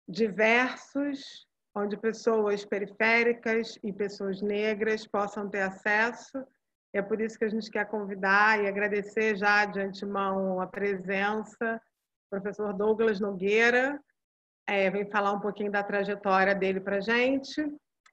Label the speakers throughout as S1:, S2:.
S1: diversos, onde pessoas periféricas e pessoas negras possam ter acesso. É por isso que a gente quer convidar e agradecer já de antemão a presença do professor Douglas Nogueira. Vem falar um pouquinho da trajetória dele para a gente.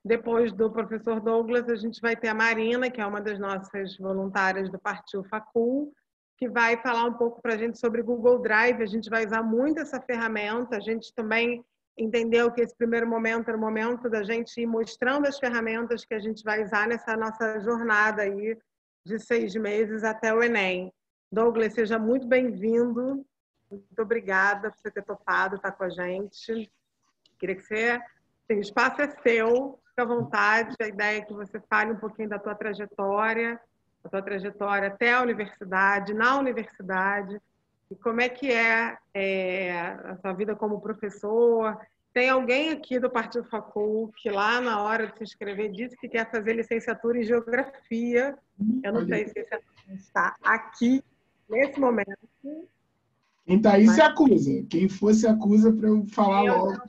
S1: Depois do professor Douglas, a gente vai ter a Marina, que é uma das nossas voluntárias do Partiu Facul, que vai falar um pouco para a gente sobre Google Drive. A gente vai usar muito essa ferramenta. A gente também entendeu que esse primeiro momento era o momento da gente ir mostrando as ferramentas que a gente vai usar nessa nossa jornada aí de 6 meses até o Enem. Douglas, seja muito bem-vindo. Muito obrigada por você ter topado estar com a gente. Queria que você... O espaço é seu, fica à vontade. A ideia é que você fale um pouquinho da tua trajetória até a universidade, na universidade, e como é que é a sua vida como professor. Tem alguém aqui do Partiu Facul que lá na hora de se inscrever disse que quer fazer licenciatura em Geografia. Eu não sei se esse está aqui nesse momento.
S2: Quem está aí se acusa. Quem for se acusa para eu falar logo.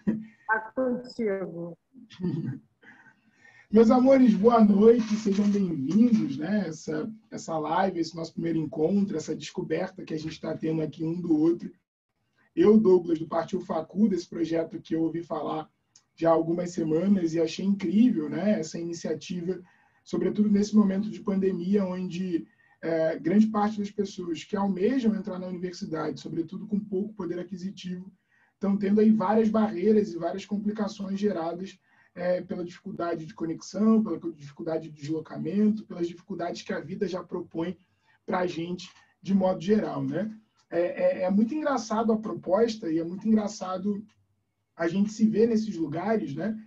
S1: Está contigo.
S2: Meus amores, boa noite, sejam bem-vindos, né? Essa live, esse nosso primeiro encontro, essa descoberta que a gente está tendo aqui um do outro. Eu, Douglas, do Partiu Facul, desse projeto que eu ouvi falar já há algumas semanas e achei incrível, né? Essa iniciativa, sobretudo nesse momento de pandemia, onde grande parte das pessoas que almejam entrar na universidade, sobretudo com pouco poder aquisitivo, estão tendo aí várias barreiras e várias complicações geradas pela dificuldade de conexão, pela dificuldade de deslocamento, pelas dificuldades que a vida já propõe para a gente de modo geral, né? É muito engraçado a proposta e é muito engraçado a gente se ver nesses lugares, né?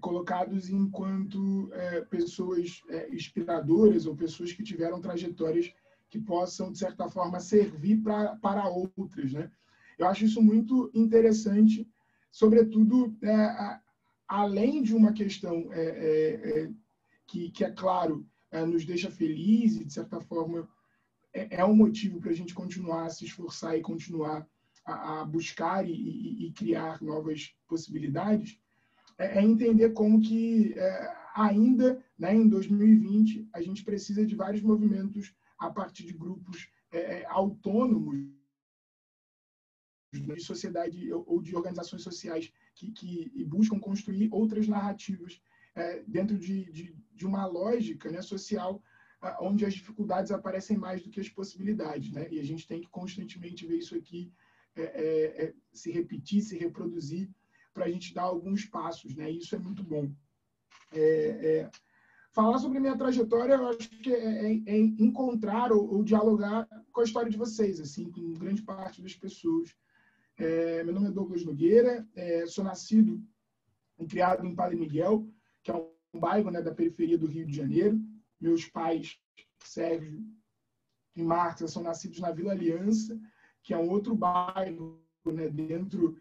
S2: Colocados enquanto pessoas inspiradoras ou pessoas que tiveram trajetórias que possam, de certa forma, servir para outras, né? Eu acho isso muito interessante, sobretudo, além de uma questão que, é claro, nos deixa felizes, de certa forma, é um motivo para a gente continuar a se esforçar e continuar a buscar e criar novas possibilidades, entender como que ainda, né, em 2020, a gente precisa de vários movimentos a partir de grupos autônomos de sociedade ou de organizações sociais que buscam construir outras narrativas dentro de uma lógica, né, social onde as dificuldades aparecem mais do que as possibilidades, né? E a gente tem que constantemente ver isso aqui se repetir, se reproduzir, para a gente dar alguns passos, né? E isso é muito bom. Falar sobre minha trajetória, eu acho que é encontrar ou dialogar com a história de vocês, assim, com grande parte das pessoas. Meu nome é Douglas Nogueira, sou nascido e criado em Padre Miguel, que é um bairro, né, da periferia do Rio de Janeiro. Meus pais, Sérgio e Marta, são nascidos na Vila Aliança, que é um outro bairro, né, dentro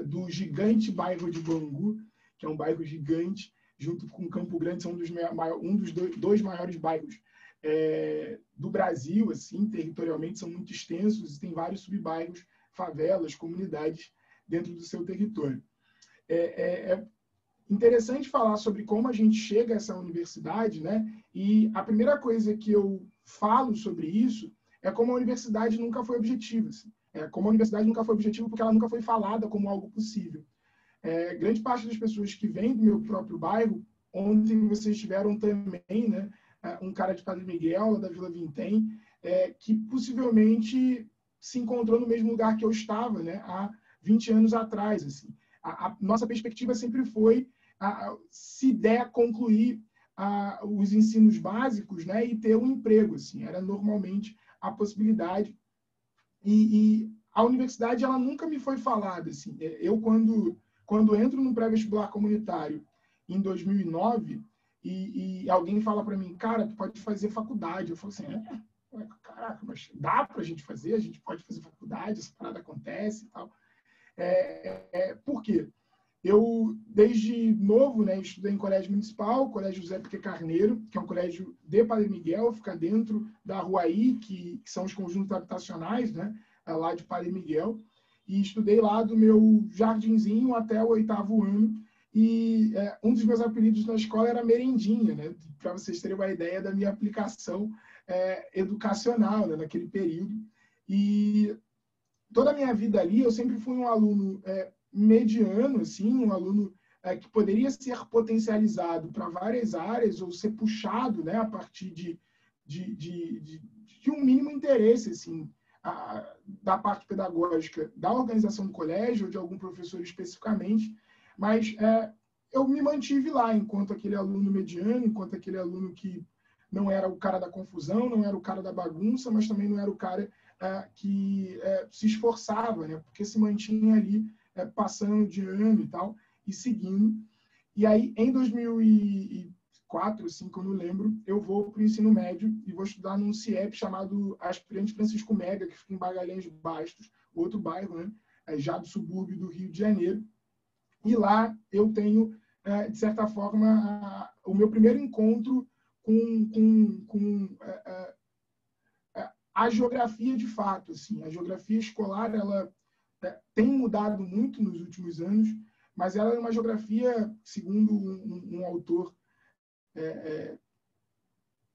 S2: do gigante bairro de Bangu, que é um bairro gigante, junto com Campo Grande, são um dos dois maiores bairros do Brasil, assim, territorialmente, são muito extensos e tem vários subbairros, favelas, comunidades dentro do seu território. É interessante falar sobre como a gente chega a essa universidade, né? E a primeira coisa que eu falo sobre isso é como a universidade nunca foi objetiva. Assim. Como a universidade nunca foi objetiva porque ela nunca foi falada como algo possível. Grande parte das pessoas que vêm do meu próprio bairro, ontem vocês tiveram também, né, um cara de Padre Miguel, lá da Vila Vintém, que possivelmente se encontrou no mesmo lugar que eu estava, né, há 20 anos atrás. Assim. A nossa perspectiva sempre foi, se der, concluir os ensinos básicos, né, e ter um emprego. Assim. Era normalmente a possibilidade. E a universidade ela nunca me foi falada. Assim. Eu, quando entro no pré-vestibular comunitário em 2009, e alguém fala para mim, cara, tu pode fazer faculdade. Eu falo assim, caraca, mas dá para a gente fazer? A gente pode fazer faculdade, essa parada acontece e tal. Por quê? Eu, desde novo, né, estudei em colégio municipal, Colégio José Piquet Carneiro, que é um colégio de Padre Miguel, fica dentro da Ruaí, que são os conjuntos habitacionais, né, lá de Padre Miguel. E estudei lá do meu jardinzinho até o 8º ano. E um dos meus apelidos na escola era Merendinha, né, para vocês terem uma ideia da minha aplicação educacional, né, naquele período. E toda a minha vida ali, eu sempre fui um aluno mediano, assim, um aluno que poderia ser potencializado para várias áreas ou ser puxado, né, a partir de um mínimo interesse, assim, da parte pedagógica da organização do colégio ou de algum professor especificamente, mas eu me mantive lá enquanto aquele aluno mediano, enquanto aquele aluno que não era o cara da confusão, não era o cara da bagunça, mas também não era o cara que se esforçava, né, porque se mantinha ali passando de ano e tal, e seguindo. E aí, em 2004, assim, que eu não lembro, eu vou para o ensino médio e vou estudar num CIEP chamado Aspirante Francisco Mega, que fica em Magalhães Bastos, outro bairro, né, já do subúrbio do Rio de Janeiro. E lá eu tenho, de certa forma, o meu primeiro encontro com a geografia de fato. Assim. A geografia escolar, ela tem mudado muito nos últimos anos, mas ela é uma geografia, segundo um autor,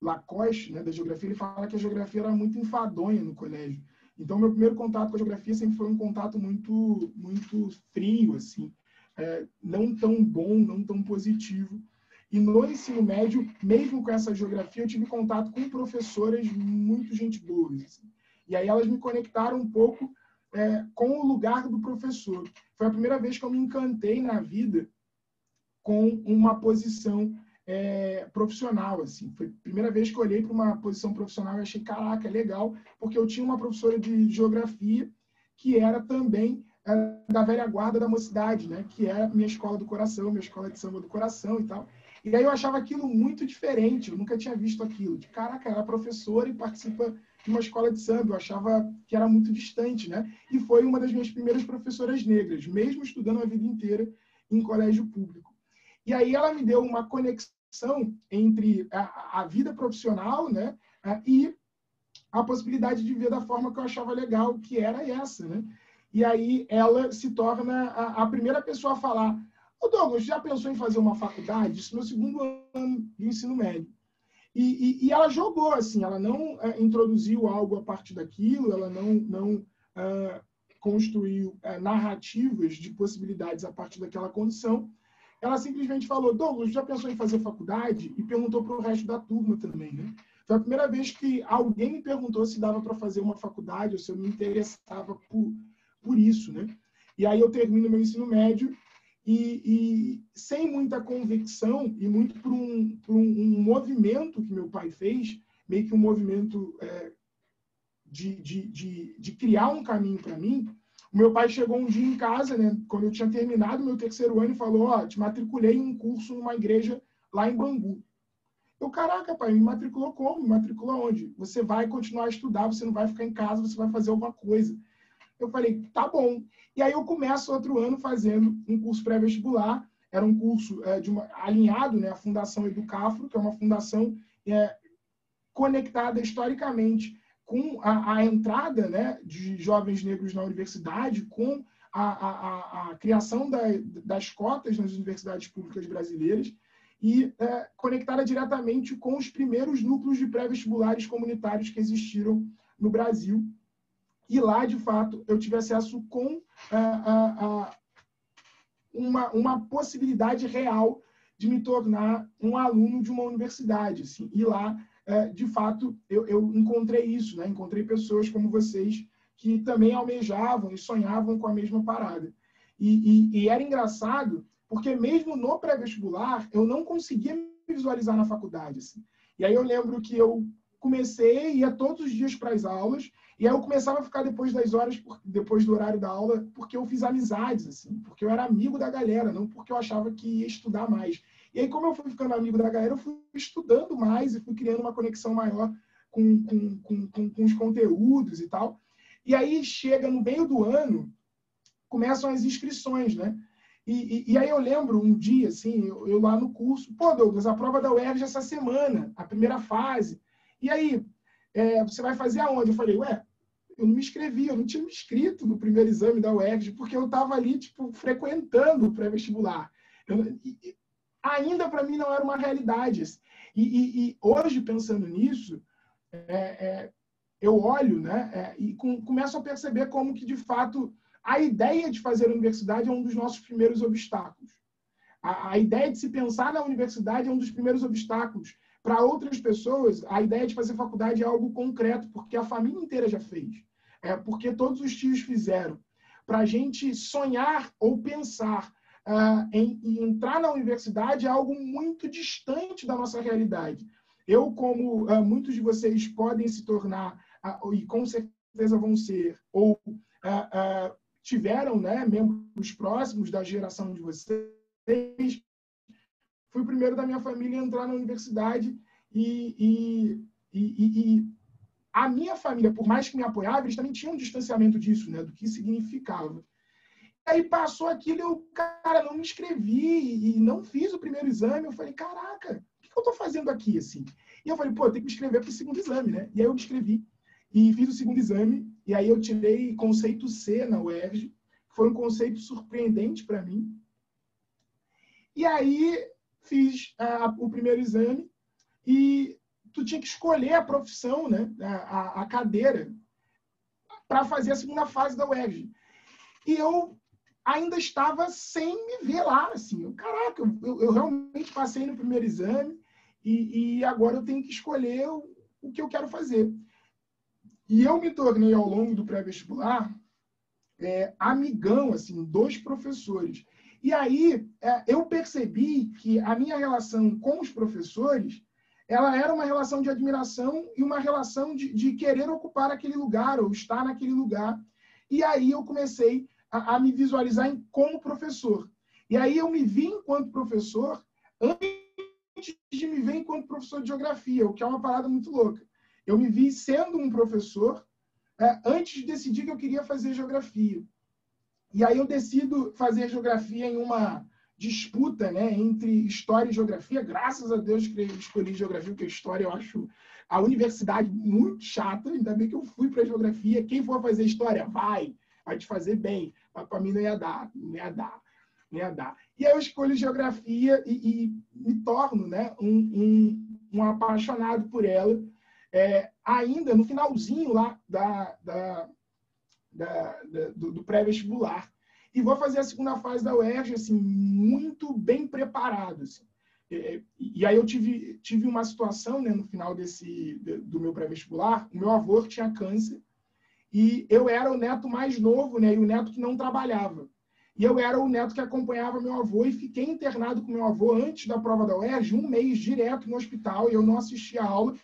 S2: Lacoste, né, da geografia, ele fala que a geografia era muito enfadonha no colégio. Então, meu primeiro contato com a geografia sempre foi um contato muito, muito frio, assim, não tão bom, não tão positivo. E no ensino médio, mesmo com essa geografia, eu tive contato com professoras muito gente boa. Assim. E aí elas me conectaram um pouco com o lugar do professor. Foi a primeira vez que eu me encantei na vida com uma posição profissional. Assim. Foi a primeira vez que eu olhei para uma posição profissional e achei, caraca, legal, porque eu tinha uma professora de geografia que era também da velha guarda da mocidade, né? Que é minha escola do coração, minha escola de samba do coração e tal. E aí eu achava aquilo muito diferente, eu nunca tinha visto aquilo. De, caraca, ela é professora e participa de uma escola de samba, eu achava que era muito distante, né? E foi uma das minhas primeiras professoras negras, mesmo estudando a vida inteira em colégio público. E aí ela me deu uma conexão entre a vida profissional, né? E a possibilidade de ver da forma que eu achava legal, que era essa, né? E aí ela se torna a primeira pessoa a falar: ô Douglas, já pensou em fazer uma faculdade? Isso no 2º ano do ensino médio. E ela jogou, assim, ela não introduziu algo a partir daquilo, ela não construiu narrativas de possibilidades a partir daquela condição. Ela simplesmente falou: Douglas, já pensou em fazer faculdade? E perguntou para o resto da turma também, né? Foi a primeira vez que alguém me perguntou se dava para fazer uma faculdade ou se eu me interessava por isso, né? E aí eu termino meu ensino médio e sem muita convicção e muito por um movimento que meu pai fez, meio que um movimento de criar um caminho para mim. O meu pai chegou um dia em casa, né, quando eu tinha terminado meu 3º ano, e falou: te matriculei em um curso numa igreja lá em Bangu. Eu, caraca, pai, me matriculou como? Me matriculou onde? Você vai continuar a estudar, você não vai ficar em casa, você vai fazer alguma coisa. Eu falei, tá bom. E aí eu começo outro ano fazendo um curso pré-vestibular. Era um curso alinhado, né, à Fundação Educafro, que é uma fundação conectada historicamente com a entrada, né, de jovens negros na universidade, com a criação das cotas nas universidades públicas brasileiras e conectada diretamente com os primeiros núcleos de pré-vestibulares comunitários que existiram no Brasil. E lá, de fato, eu tive acesso com uma possibilidade real de me tornar um aluno de uma universidade. Assim. E lá, de fato, eu encontrei isso, né? Encontrei pessoas como vocês que também almejavam e sonhavam com a mesma parada. E era engraçado, porque mesmo no pré-vestibular, eu não conseguia me visualizar na faculdade. Assim. E aí eu lembro que eu comecei, ia todos os dias para as aulas, e aí eu começava a ficar depois das horas, depois do horário da aula, porque eu fiz amizades, assim, porque eu era amigo da galera, não porque eu achava que ia estudar mais. E aí, como eu fui ficando amigo da galera, eu fui estudando mais e fui criando uma conexão maior com os conteúdos e tal. E aí chega no meio do ano, começam as inscrições, né? E aí eu lembro um dia, assim, eu lá no curso, pô, Douglas, a prova da UERJ essa semana, a primeira fase. E aí, você vai fazer aonde? Eu falei, ué, eu não me inscrevi, eu não tinha me inscrito no primeiro exame da UERJ, porque eu estava ali, tipo, frequentando o pré-vestibular. Ainda para mim não era uma realidade. E hoje, pensando nisso, eu olho, né, e começo a perceber como que, de fato, a ideia de fazer a universidade é um dos nossos primeiros obstáculos. A ideia de se pensar na universidade é um dos primeiros obstáculos. Para outras pessoas, a ideia de fazer faculdade é algo concreto, porque a família inteira já fez. Porque todos os tios fizeram. Para a gente sonhar ou pensar em entrar na universidade é algo muito distante da nossa realidade. Eu, como muitos de vocês podem se tornar, e com certeza vão ser, ou tiveram, né, membros próximos da geração de vocês, fui o primeiro da minha família a entrar na universidade e a minha família, por mais que me apoiava, eles também tinham um distanciamento disso, né, do que significava. Aí passou aquilo, eu, cara, não me inscrevi e não fiz o primeiro exame. Eu falei, caraca, o que eu estou fazendo aqui, assim? E eu falei, pô, tem que me inscrever para o segundo exame, né? E aí eu me inscrevi e fiz o segundo exame. E aí eu tirei conceito C na UERJ. Foi um conceito surpreendente para mim. E aí fiz o primeiro exame e tu tinha que escolher a profissão, né? A cadeira, para fazer a segunda fase da UERJ. E eu ainda estava sem me ver lá, assim. Caraca, eu realmente passei no primeiro exame e agora eu tenho que escolher o que eu quero fazer. E eu me tornei, ao longo do pré-vestibular, amigão, assim, dos professores. E aí eu percebi que a minha relação com os professores, ela era uma relação de admiração e uma relação de querer ocupar aquele lugar ou estar naquele lugar. E aí eu comecei a me visualizar como professor. E aí eu me vi enquanto professor antes de me ver enquanto professor de geografia, o que é uma parada muito louca. Eu me vi sendo um professor antes de decidir que eu queria fazer geografia. E aí eu decido fazer geografia em uma disputa, né, entre história e geografia. Graças a Deus que eu escolhi geografia, porque história eu acho a universidade muito chata. Ainda bem que eu fui para geografia. Quem for fazer história, vai te fazer bem. Mas para mim não ia dar. E aí eu escolho geografia e me torno, né, um apaixonado por ela. Ainda no finalzinho lá do pré-vestibular. E vou fazer a segunda fase da UERJ, assim, muito bem preparado. Assim. E aí eu tive uma situação, né, no final do meu pré-vestibular. O meu avô tinha câncer e eu era o neto mais novo, né, e o neto que não trabalhava. E eu era o neto que acompanhava meu avô e fiquei internado com meu avô antes da prova da UERJ, 1 mês direto no hospital, e eu não assistia a aula.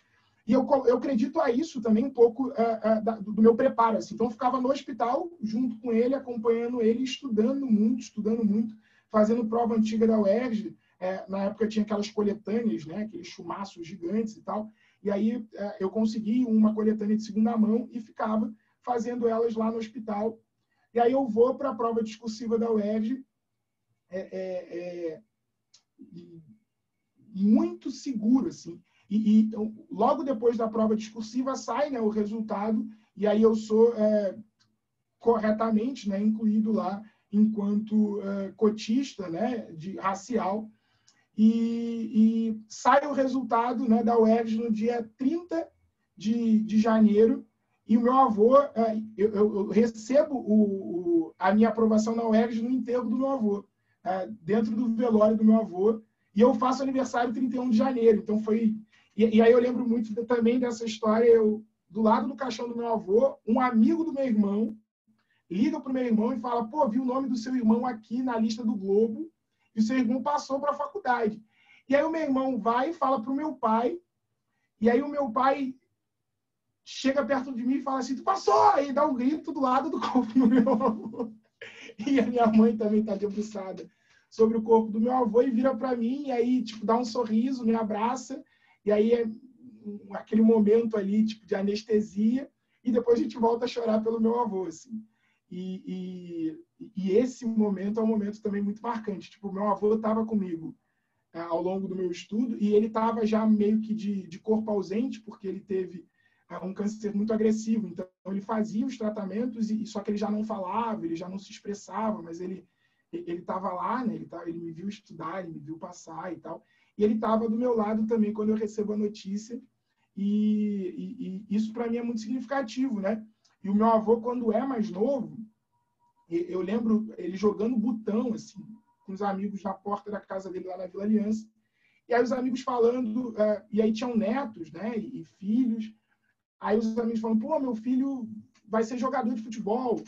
S2: E eu acredito a isso também um pouco do meu preparo. Assim. Então, eu ficava no hospital, junto com ele, acompanhando ele, estudando muito, fazendo prova antiga da UERJ. Na época tinha aquelas coletâneas, né? Aqueles chumaços gigantes e tal. E aí eu consegui uma coletânea de segunda mão e ficava fazendo elas lá no hospital. E aí eu vou para a prova discursiva da UERJ, muito seguro, assim. E logo depois da prova discursiva sai, né, o resultado, e aí eu sou corretamente, né, incluído lá enquanto cotista, né, racial. E sai o resultado, né, da UERJ no dia 30 de janeiro, e o meu avô, eu recebo a minha aprovação na UERJ no enterro do meu avô, dentro do velório do meu avô, e eu faço aniversário 31 de janeiro, então foi... E aí eu lembro muito também dessa história, do lado do caixão do meu avô, um amigo do meu irmão liga para o meu irmão e fala, pô, vi o nome do seu irmão aqui na lista do Globo, e o seu irmão passou para a faculdade. E aí o meu irmão vai e fala para o meu pai, e aí o meu pai chega perto de mim e fala assim, tu passou! Aí dá um grito do lado do corpo do meu avô. E a minha mãe também está debruçada sobre o corpo do meu avô e vira para mim, e aí tipo, dá um sorriso, me abraça, e aí aquele momento ali tipo, de anestesia, e depois a gente volta a chorar pelo meu avô. Assim. E esse momento é um momento também muito marcante. Tipo, meu avô estava comigo ao longo do meu estudo e ele estava já meio que de corpo ausente, porque ele teve um câncer muito agressivo. Então, ele fazia os tratamentos, só que ele já não falava, ele já não se expressava, mas ele estava lá, né? Ele me viu estudar, ele me viu passar e tal. E ele estava do meu lado também quando eu recebo a notícia. E isso, para mim, é muito significativo, né? E o meu avô, quando é mais novo, eu lembro ele jogando botão, assim, com os amigos na porta da casa dele, lá na Vila Aliança. E aí os amigos falando, e aí tinham netos, né? E filhos. Aí os amigos falam, pô, meu filho vai ser jogador de futebol.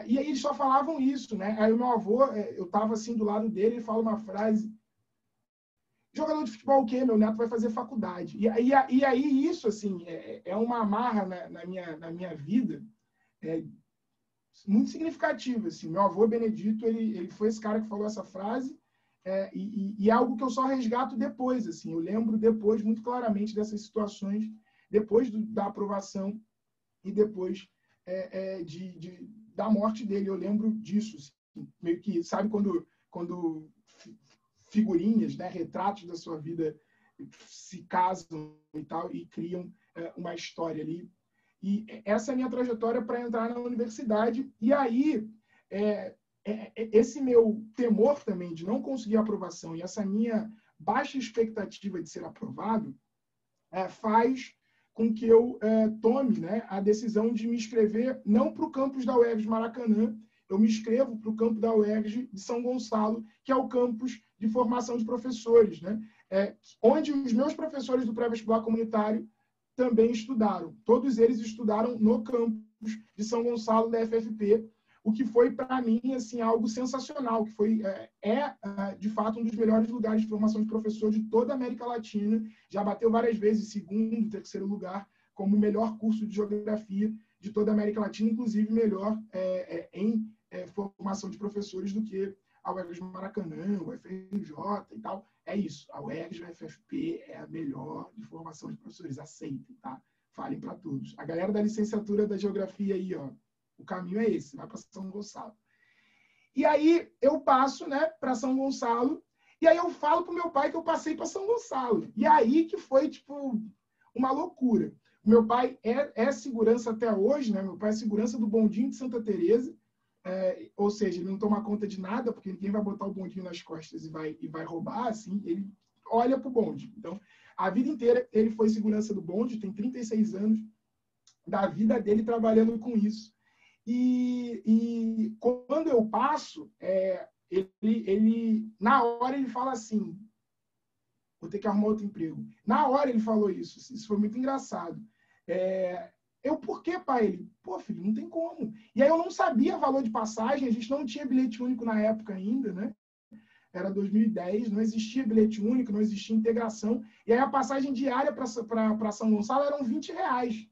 S2: E aí eles só falavam isso, né? Aí o meu avô, eu estava assim do lado dele, ele fala uma frase: jogador de futebol o quê? Meu neto vai fazer faculdade. E aí isso, assim, é uma amarra na minha vida muito significativa. Assim. Meu avô Benedito, ele foi esse cara que falou essa frase, e é algo que eu só resgato depois. Assim. Eu lembro depois, muito claramente, dessas situações, depois da aprovação e depois da morte dele. Eu lembro disso. Assim. Meio que, sabe, quando figurinhas, né, retratos da sua vida se casam e tal e criam uma história ali. E essa é a minha trajetória para entrar na universidade. E aí, esse meu temor também de não conseguir aprovação e essa minha baixa expectativa de ser aprovado faz com que eu tome, né, a decisão de me inscrever não para o campus da UERJ de Maracanã, eu me inscrevo para o campus da UERJ de São Gonçalo, que é o campus de formação de professores, né? Onde os meus professores do pré-vestibular comunitário também estudaram. Todos eles estudaram no campus de São Gonçalo da FFP, o que foi, para mim, assim, algo sensacional, que foi, de fato, um dos melhores lugares de formação de professor de toda a América Latina. Já bateu várias vezes segundo, terceiro lugar, como o melhor curso de geografia de toda a América Latina, inclusive melhor em formação de professores do que a UERJ Maracanã, o UFRJ e tal. É isso, a UERJ, a FFP é a melhor de formação de professores. Aceitem, tá? Falem para todos. A galera da licenciatura da geografia aí, ó, o caminho é esse, vai para São Gonçalo. E aí eu passo, né, para São Gonçalo, e aí eu falo para o meu pai que eu passei para São Gonçalo. E aí que foi, tipo, uma loucura. O meu pai é segurança até hoje, né? Meu pai é segurança do bondinho de Santa Teresa, ou seja, ele não toma conta de nada, porque ninguém vai botar o bondinho nas costas e vai roubar, assim, ele olha para o bonde. Então, a vida inteira ele foi segurança do bonde, tem 36 anos da vida dele trabalhando com isso. E quando eu passo, ele na hora ele fala assim, vou ter que arrumar outro emprego. Na hora ele falou isso. Isso foi muito engraçado. Por quê, pai? Ele, pô, filho, não tem como. E aí eu não sabia valor de passagem, a gente não tinha bilhete único na época ainda, né? Era 2010, não existia bilhete único, não existia integração. E aí a passagem diária para São Gonçalo eram R$20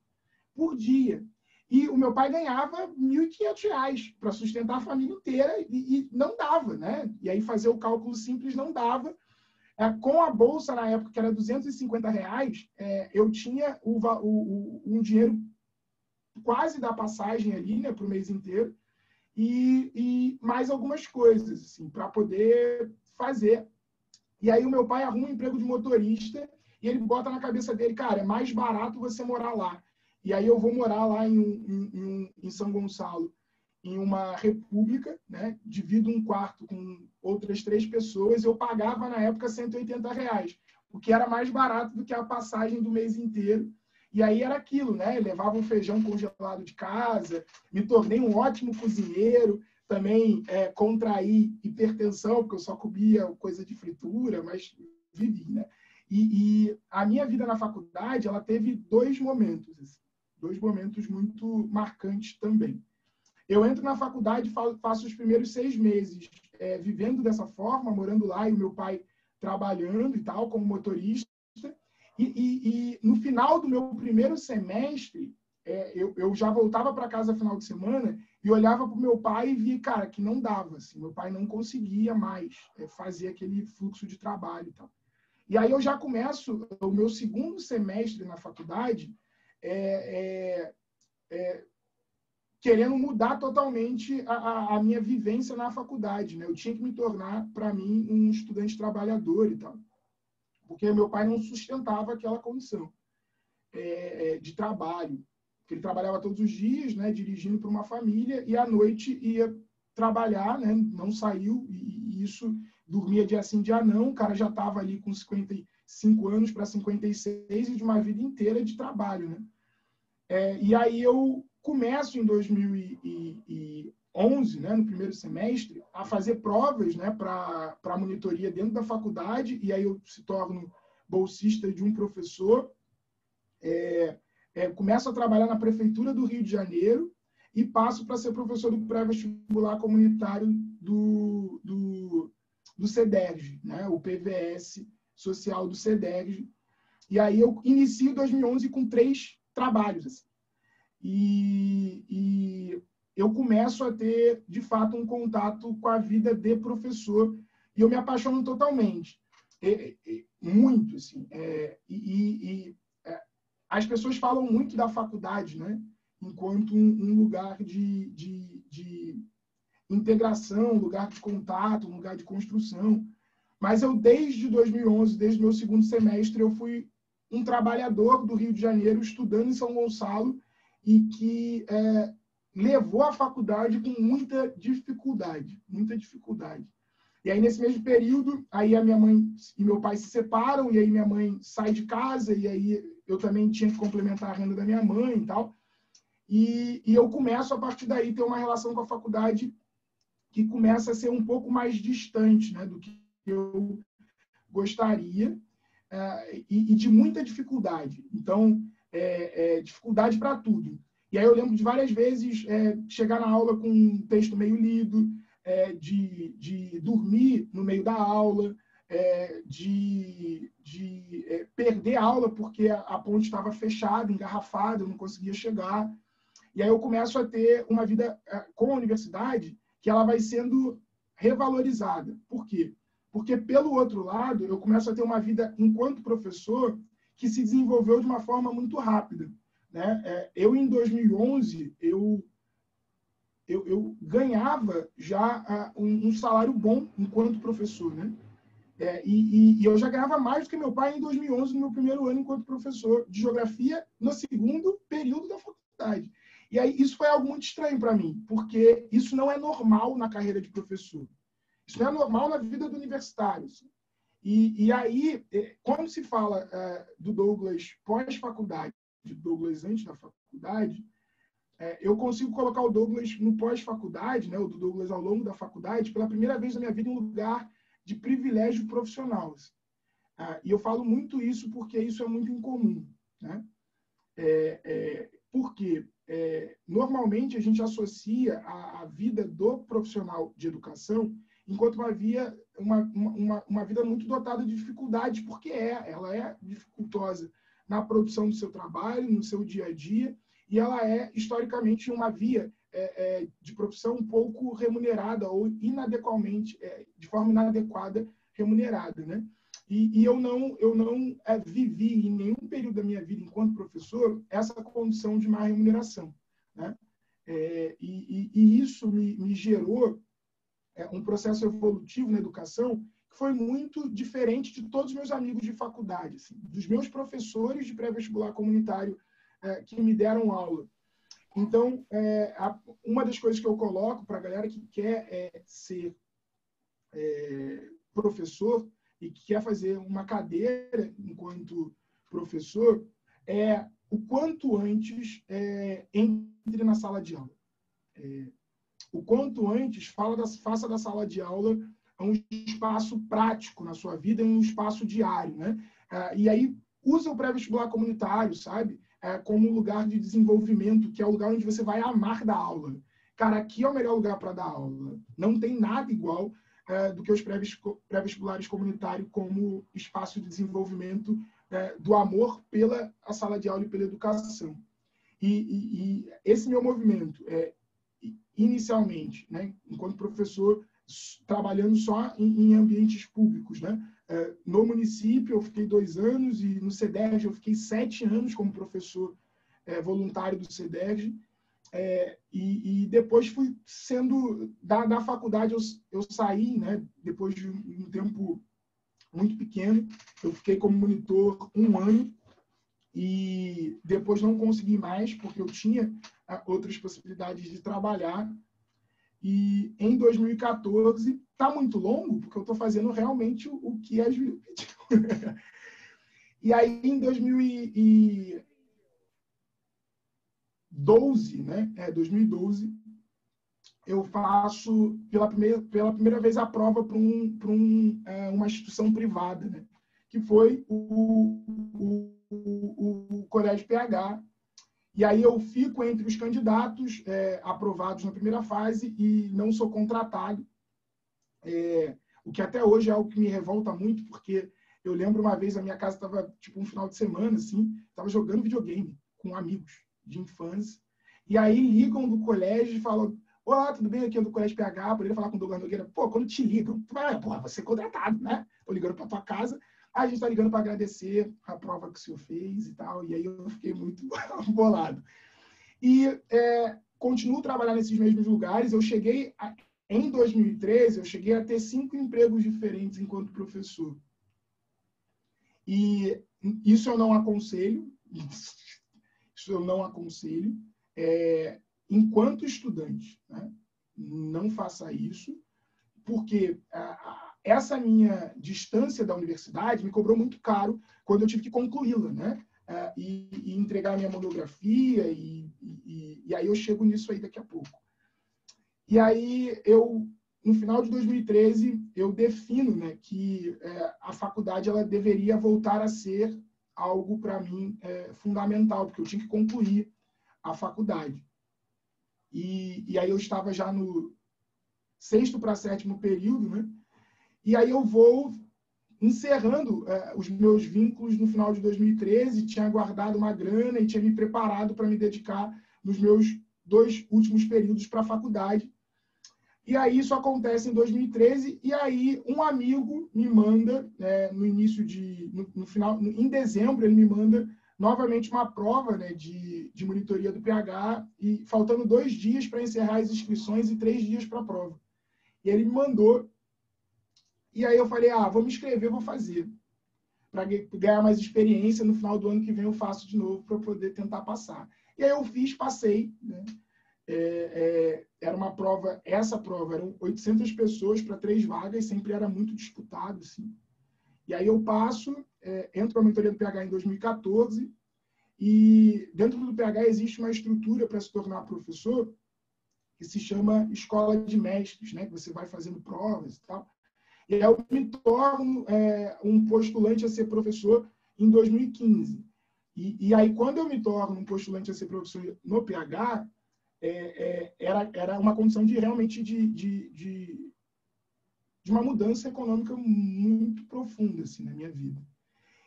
S2: por dia. E o meu pai ganhava R$1.500 para sustentar a família inteira e não dava, né? E aí fazer o cálculo simples não dava. Com a bolsa, na época, que era R$250, eu tinha um dinheiro quase da passagem ali, né, para o mês inteiro, e mais algumas coisas, assim, para poder fazer. E aí o meu pai arruma um emprego de motorista e ele bota na cabeça dele, cara, é mais barato você morar lá. E aí eu vou morar lá em São Gonçalo, em uma república, né? Divido um quarto com outras 3 pessoas, eu pagava na época R$180, o que era mais barato do que a passagem do mês inteiro. E aí era aquilo, né? Eu levava um feijão congelado de casa, me tornei um ótimo cozinheiro, também contraí hipertensão, porque eu só comia coisa de fritura, mas vivi, né? E a minha vida na faculdade, ela teve 2 momentos, assim, 2 momentos muito marcantes também. Eu entro na faculdade, faço os primeiros 6 meses vivendo dessa forma, morando lá, e o meu pai trabalhando e tal, como motorista. E no final do meu primeiro semestre, eu já voltava para casa no final de semana e olhava para o meu pai e via, cara, que não dava. Assim, meu pai não conseguia mais fazer aquele fluxo de trabalho e tal. E aí eu já começo o meu segundo semestre na faculdade, querendo mudar totalmente a minha vivência na faculdade, né? Eu tinha que me tornar, para mim, um estudante trabalhador e tal, porque meu pai não sustentava aquela condição de trabalho. Ele trabalhava todos os dias, né, dirigindo para uma família, e à noite ia trabalhar, né, não saiu, e isso dormia dia sim, dia não. O cara já estava ali com 55 anos para 56 e de uma vida inteira de trabalho, né? E aí eu começo em 2011, né, no primeiro semestre, a fazer provas, né, para a monitoria dentro da faculdade, e aí eu se torno bolsista de um professor. Começo a trabalhar na Prefeitura do Rio de Janeiro e passo para ser professor do pré-vestibular comunitário do CEDERJ, né? O PVS social do CEDERJ. E aí eu inicio 2011 com 3 trabalhos. Assim. E eu começo a ter, de fato, um contato com a vida de professor e eu me apaixono totalmente. Muito, assim. As pessoas falam muito da faculdade, né? Enquanto um lugar de integração, um lugar de contato, um lugar de construção. Mas eu, desde 2011, desde o meu segundo semestre, eu fui um trabalhador do Rio de Janeiro, estudando em São Gonçalo, e que levou a faculdade com muita dificuldade, muita dificuldade. E aí, nesse mesmo período, aí a minha mãe e meu pai se separam, e aí minha mãe sai de casa, e aí eu também tinha que complementar a renda da minha mãe e tal. E eu começo, a partir daí, ter uma relação com a faculdade que começa a ser um pouco mais distante, né, do que eu gostaria, e de muita dificuldade. Então, dificuldade para tudo. E aí eu lembro de várias vezes chegar na aula com um texto meio lido, de dormir no meio da aula, de perder a aula porque a ponte estava fechada, engarrafada, eu não conseguia chegar. E aí eu começo a ter uma vida com a universidade que ela vai sendo revalorizada. Por quê? Porque, pelo outro lado, eu começo a ter uma vida enquanto professor que se desenvolveu de uma forma muito rápida. Né? Eu, em 2011, eu ganhava já um salário bom enquanto professor, né? E eu já ganhava mais do que meu pai em 2011, no meu primeiro ano enquanto professor de geografia, no segundo período da faculdade. E aí isso foi algo muito estranho para mim, porque isso não é normal na carreira de professor. Isso não é normal na vida do universitário. Assim. E aí, quando se fala do Douglas pós-faculdade, do Douglas antes da faculdade, eu consigo colocar o Douglas no pós-faculdade, né, o do Douglas ao longo da faculdade, pela primeira vez na minha vida em um lugar de privilégio profissional. E eu falo muito isso porque isso é muito incomum. Né? Porque normalmente a gente associa a vida do profissional de educação enquanto uma vida muito dotada de dificuldades, porque ela é dificultosa na produção do seu trabalho, no seu dia a dia, e ela é, historicamente, uma via de profissão um pouco remunerada ou inadequadamente, de forma inadequada, remunerada. Né? E eu não vivi em nenhum período da minha vida, enquanto professor, essa condição de má remuneração. Né? E isso me gerou um processo evolutivo na educação que foi muito diferente de todos os meus amigos de faculdade, assim, dos meus professores de pré-vestibular comunitário que me deram aula. Então, uma das coisas que eu coloco para a galera que quer ser professor e que quer fazer uma cadeira enquanto professor é o quanto antes entre na sala de aula. O quanto antes faça da sala de aula um espaço prático na sua vida, um espaço diário. Né? E aí usa o pré-vestibular comunitário, sabe? Como um lugar de desenvolvimento, que é o lugar onde você vai amar dar aula. Cara, aqui é o melhor lugar para dar aula. Não tem nada igual do que os pré-vestibulares comunitários como espaço de desenvolvimento do amor pela a sala de aula e pela educação. E esse meu movimento, inicialmente, né, enquanto professor, trabalhando só em ambientes públicos, né? No município eu fiquei 2 anos e no CEDERJ eu fiquei 7 anos como professor voluntário do CEDERJ. E depois fui sendo... Da faculdade eu saí, né? Depois de um tempo muito pequeno. Eu fiquei como monitor 1 ano e depois não consegui mais, porque eu tinha outras possibilidades de trabalhar. E em 2014, está muito longo, porque eu estou fazendo realmente o que a Júlia pediu. E aí, em 2012, né? 2012, eu faço pela primeira vez a prova para uma instituição privada, né? Que foi o Colégio PH. E aí eu fico entre os candidatos aprovados na primeira fase e não sou contratado, o que até hoje é algo que me revolta muito, porque eu lembro uma vez a minha casa estava tipo um final de semana, assim, estava jogando videogame com amigos de infância, e aí ligam do colégio e falam: olá, tudo bem? Aqui é do Colégio PH, poderia falar com o Douglas Nogueira? Pô, quando te ligam, tu vai, porra, você é contratado, né? Estou ligando para tua casa, a gente está ligando para agradecer a prova que o senhor fez e tal, e aí eu fiquei muito bolado. E continuo trabalhando nesses mesmos lugares. Em 2013, eu cheguei a ter 5 empregos diferentes enquanto professor. E isso eu não aconselho. Isso eu não aconselho. Enquanto estudante, né? Não faça isso, porque essa minha distância da universidade me cobrou muito caro quando eu tive que concluí-la, né? E entregar a minha monografia, e aí eu chego nisso aí daqui a pouco. E aí, no final de 2013, eu defino, né, que a faculdade ela deveria voltar a ser algo, para mim, fundamental, porque eu tinha que concluir a faculdade. E aí eu estava já no 6º para 7º período, né? E aí eu vou encerrando os meus vínculos no final de 2013, tinha guardado uma grana e tinha me preparado para me dedicar nos meus 2 últimos períodos para a faculdade. E aí isso acontece em 2013, e aí um amigo me manda, em dezembro, ele me manda novamente uma prova, né, de monitoria do PH, e faltando 2 dias para encerrar as inscrições e 3 dias para a prova. E ele me mandou. E aí eu falei, vou me inscrever, vou fazer. Para ganhar mais experiência, no final do ano que vem eu faço de novo para poder tentar passar. E aí eu fiz, passei. Né? Era uma prova, essa prova, eram 800 pessoas para 3 vagas, sempre era muito disputado. Assim. E aí eu passo, entro para a monitoria do PH em 2014, e dentro do PH existe uma estrutura para se tornar professor, que se chama Escola de Mestres, né? Que você vai fazendo provas e tal. E eu me torno um postulante a ser professor em 2015. E aí, quando eu me torno um postulante a ser professor no PH, era uma condição de realmente de uma mudança econômica muito profunda assim, na minha vida.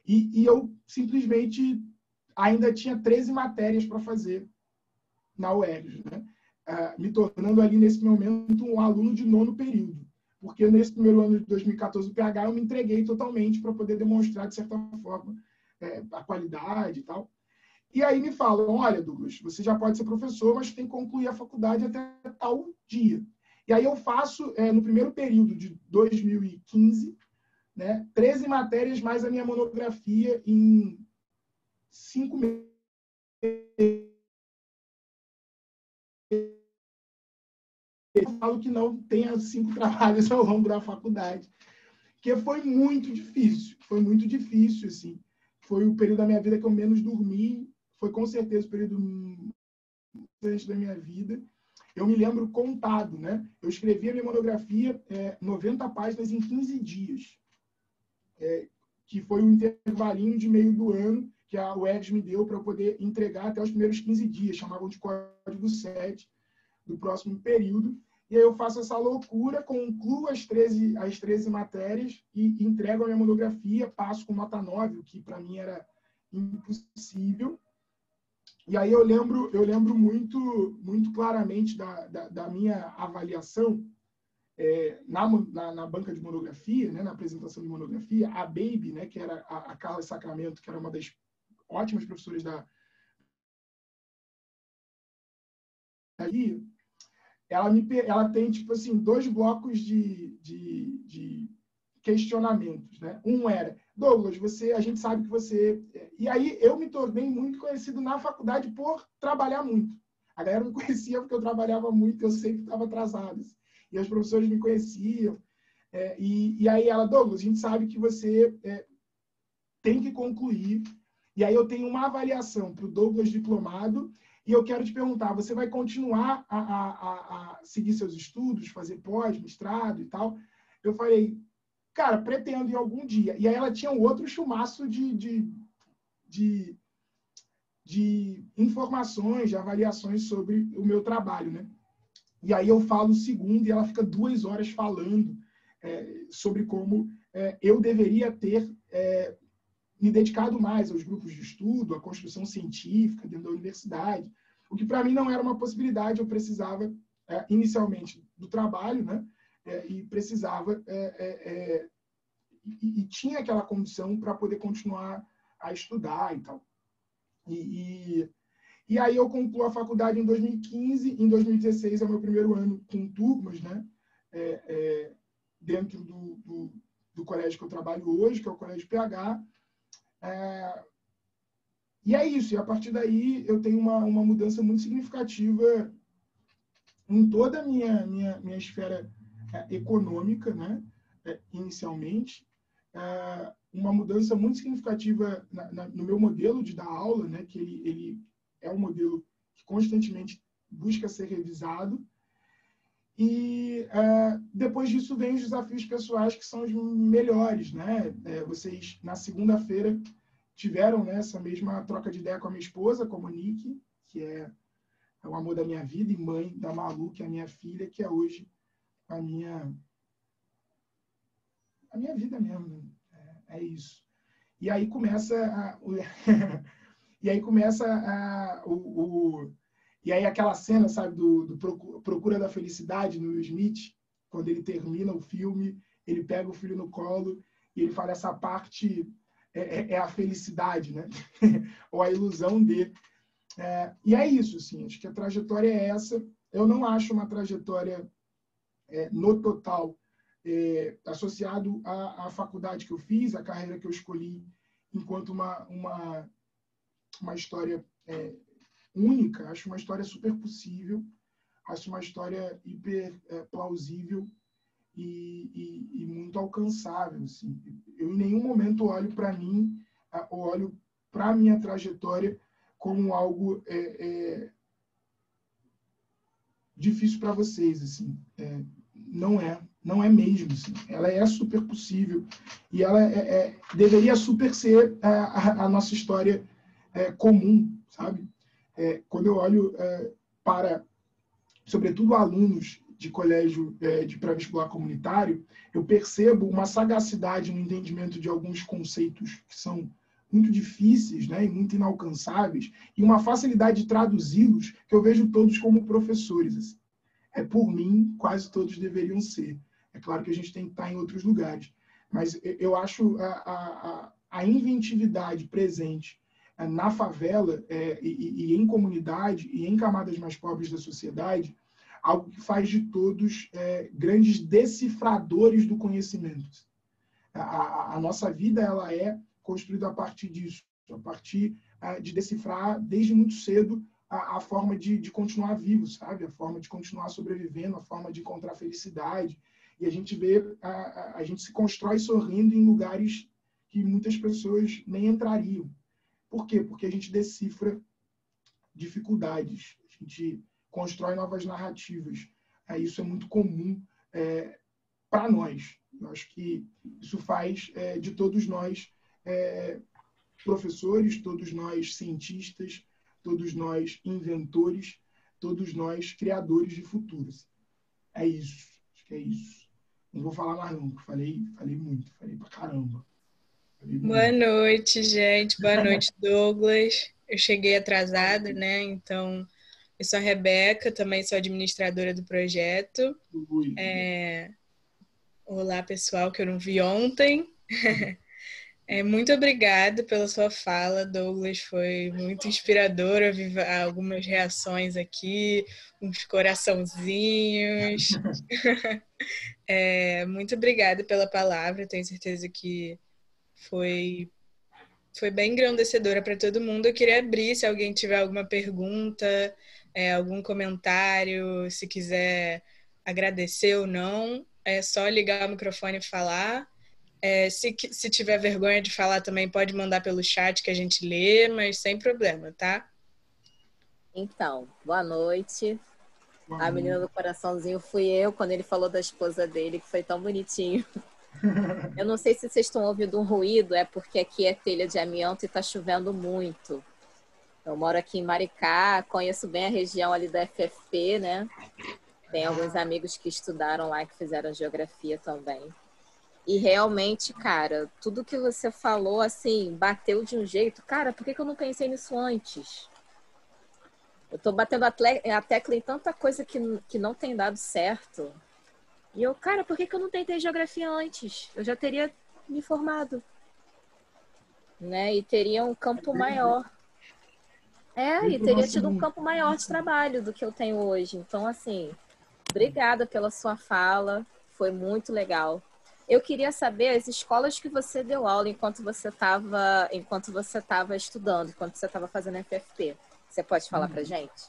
S2: E eu simplesmente ainda tinha 13 matérias para fazer na UERJ, né? Me tornando ali, nesse momento, um aluno de 9º período. Porque nesse primeiro ano de 2014 do PH eu me entreguei totalmente para poder demonstrar, de certa forma, a qualidade e tal. E aí me falam, olha, Douglas, você já pode ser professor, mas tem que concluir a faculdade até tal dia. E aí eu faço, no primeiro período de 2015, né, 13 matérias mais a minha monografia em 5 meses. Eu falo que não tenha 5 trabalhos ao longo da faculdade, porque foi muito difícil, assim. Foi o período da minha vida que eu menos dormi, foi com certeza o período antes da minha vida. Eu me lembro contado, né? Eu escrevi a minha monografia, 90 páginas em 15 dias, que foi o intervalinho de meio do ano que a UERJ me deu para eu poder entregar até os primeiros 15 dias, chamavam de código 7 do próximo período. E aí eu faço essa loucura, concluo as 13 matérias e entrego a minha monografia, passo com nota 9, o que para mim era impossível. E aí eu lembro muito claramente da minha avaliação na banca de monografia, né, na apresentação de monografia, a Baby, né, que era a Carla Sacramento, que era uma das ótimas professoras da ali, ela tem, tipo assim, 2 blocos de questionamentos, né? Um era, Douglas, a gente sabe que você... E aí eu me tornei muito conhecido na faculdade por trabalhar muito. A galera me conhecia porque eu trabalhava muito, eu sempre estava atrasado. E os professores me conheciam. E aí ela, Douglas, a gente sabe que você tem que concluir. E aí eu tenho uma avaliação para o Douglas diplomado e eu quero te perguntar, você vai continuar a seguir seus estudos, fazer pós, mestrado e tal? Eu falei, cara, pretendo em algum dia. E aí ela tinha um outro chumaço de informações, de avaliações sobre o meu trabalho, né? E aí eu falo o segundo e ela fica 2 horas falando sobre como eu deveria ter me dedicado mais aos grupos de estudo, à construção científica dentro da universidade, o que para mim não era uma possibilidade, eu precisava inicialmente do trabalho, né? E precisava e tinha aquela condição para poder continuar a estudar e tal. E aí eu concluo a faculdade em 2015, em 2016 é o meu primeiro ano com turmas, né? Dentro do colégio que eu trabalho hoje, que é o Colégio PH. E é isso, e a partir daí eu tenho uma mudança muito significativa em toda a minha esfera econômica, né? Inicialmente. Uma mudança muito significativa no meu modelo de dar aula, né? Que ele é um modelo que constantemente busca ser revisado. E depois disso vem os desafios pessoais que são os melhores, né? Vocês, na segunda-feira, tiveram, né, essa mesma troca de ideia com a minha esposa, com a Monique, que é o amor da minha vida, e mãe da Malu, que é a minha filha, que é hoje a minha vida mesmo. Né? É isso. E aí começa e aí aquela cena, sabe, do Procura da Felicidade, no Will Smith, quando ele termina o filme, ele pega o filho no colo e ele fala, essa parte é a felicidade, né? Ou a ilusão de... e é isso, assim, acho que a trajetória é essa. Eu não acho uma trajetória, no total, associado à faculdade que eu fiz, à carreira que eu escolhi, enquanto uma história única. Acho uma história super possível, acho uma história hiper plausível e muito alcançável. Assim. Eu, em nenhum momento, olho para mim, olho para a minha trajetória como algo difícil para vocês. Assim. Não é mesmo. Assim. Ela é super possível e ela deveria super ser a nossa história comum, sabe? Quando eu olho para, sobretudo, alunos de colégio de pré-vestibular comunitário, eu percebo uma sagacidade no entendimento de alguns conceitos que são muito difíceis, né, e muito inalcançáveis, e uma facilidade de traduzi-los que eu vejo todos como professores. Assim. Por mim, quase todos deveriam ser. É claro que a gente tem que estar em outros lugares, mas eu acho a inventividade presente na favela e em comunidade e em camadas mais pobres da sociedade, algo que faz de todos grandes decifradores do conhecimento. A nossa vida ela é construída a partir disso, a partir de decifrar desde muito cedo a forma de continuar vivo, sabe? A forma de continuar sobrevivendo, a forma de encontrar felicidade. E a gente vê, a gente se constrói sorrindo em lugares que muitas pessoas nem entrariam. Por quê? Porque a gente decifra dificuldades, a gente constrói novas narrativas. Isso é muito comum para nós. Eu acho que isso faz de todos nós professores, todos nós cientistas, todos nós inventores, todos nós criadores de futuros. É isso. Acho que é isso. Não vou falar mais não, falei muito, falei pra caramba.
S3: Boa noite, gente. Boa noite, Douglas. Eu cheguei atrasado, né? Então, eu sou a Rebeca, também sou administradora do projeto. Olá, pessoal, que eu não vi ontem. Muito obrigada pela sua fala, Douglas. Foi muito inspirador. Eu vi algumas reações aqui, uns coraçãozinhos. Muito obrigada pela palavra. Tenho certeza que foi bem engrandecedora para todo mundo. Eu queria abrir, se alguém tiver alguma pergunta, algum comentário, se quiser agradecer ou não, é só ligar o microfone e falar. Se tiver vergonha de falar também, pode mandar pelo chat que a gente lê, mas sem problema, tá?
S4: Então, boa noite. A menina do coraçãozinho fui eu, quando ele falou da esposa dele, que foi tão bonitinho. Eu não sei se vocês estão ouvindo um ruído, é porque aqui é telha de amianto e está chovendo muito. Eu moro aqui em Maricá, conheço bem a região ali da FFP, né? Tem alguns amigos que estudaram lá, que fizeram geografia também. E realmente, cara, tudo que você falou, assim, bateu de um jeito. Cara, por que eu não pensei nisso antes? Eu tô batendo a tecla em tanta coisa que não tem dado certo. E eu, cara, por que eu não tentei geografia antes? Eu já teria me formado. Né? E teria um campo maior. E teria tido um campo maior de trabalho do que eu tenho hoje. Então, assim, obrigada pela sua fala. Foi muito legal. Eu queria saber as escolas que você deu aula enquanto você estava estudando, enquanto você estava fazendo FFP. Você pode falar para a gente?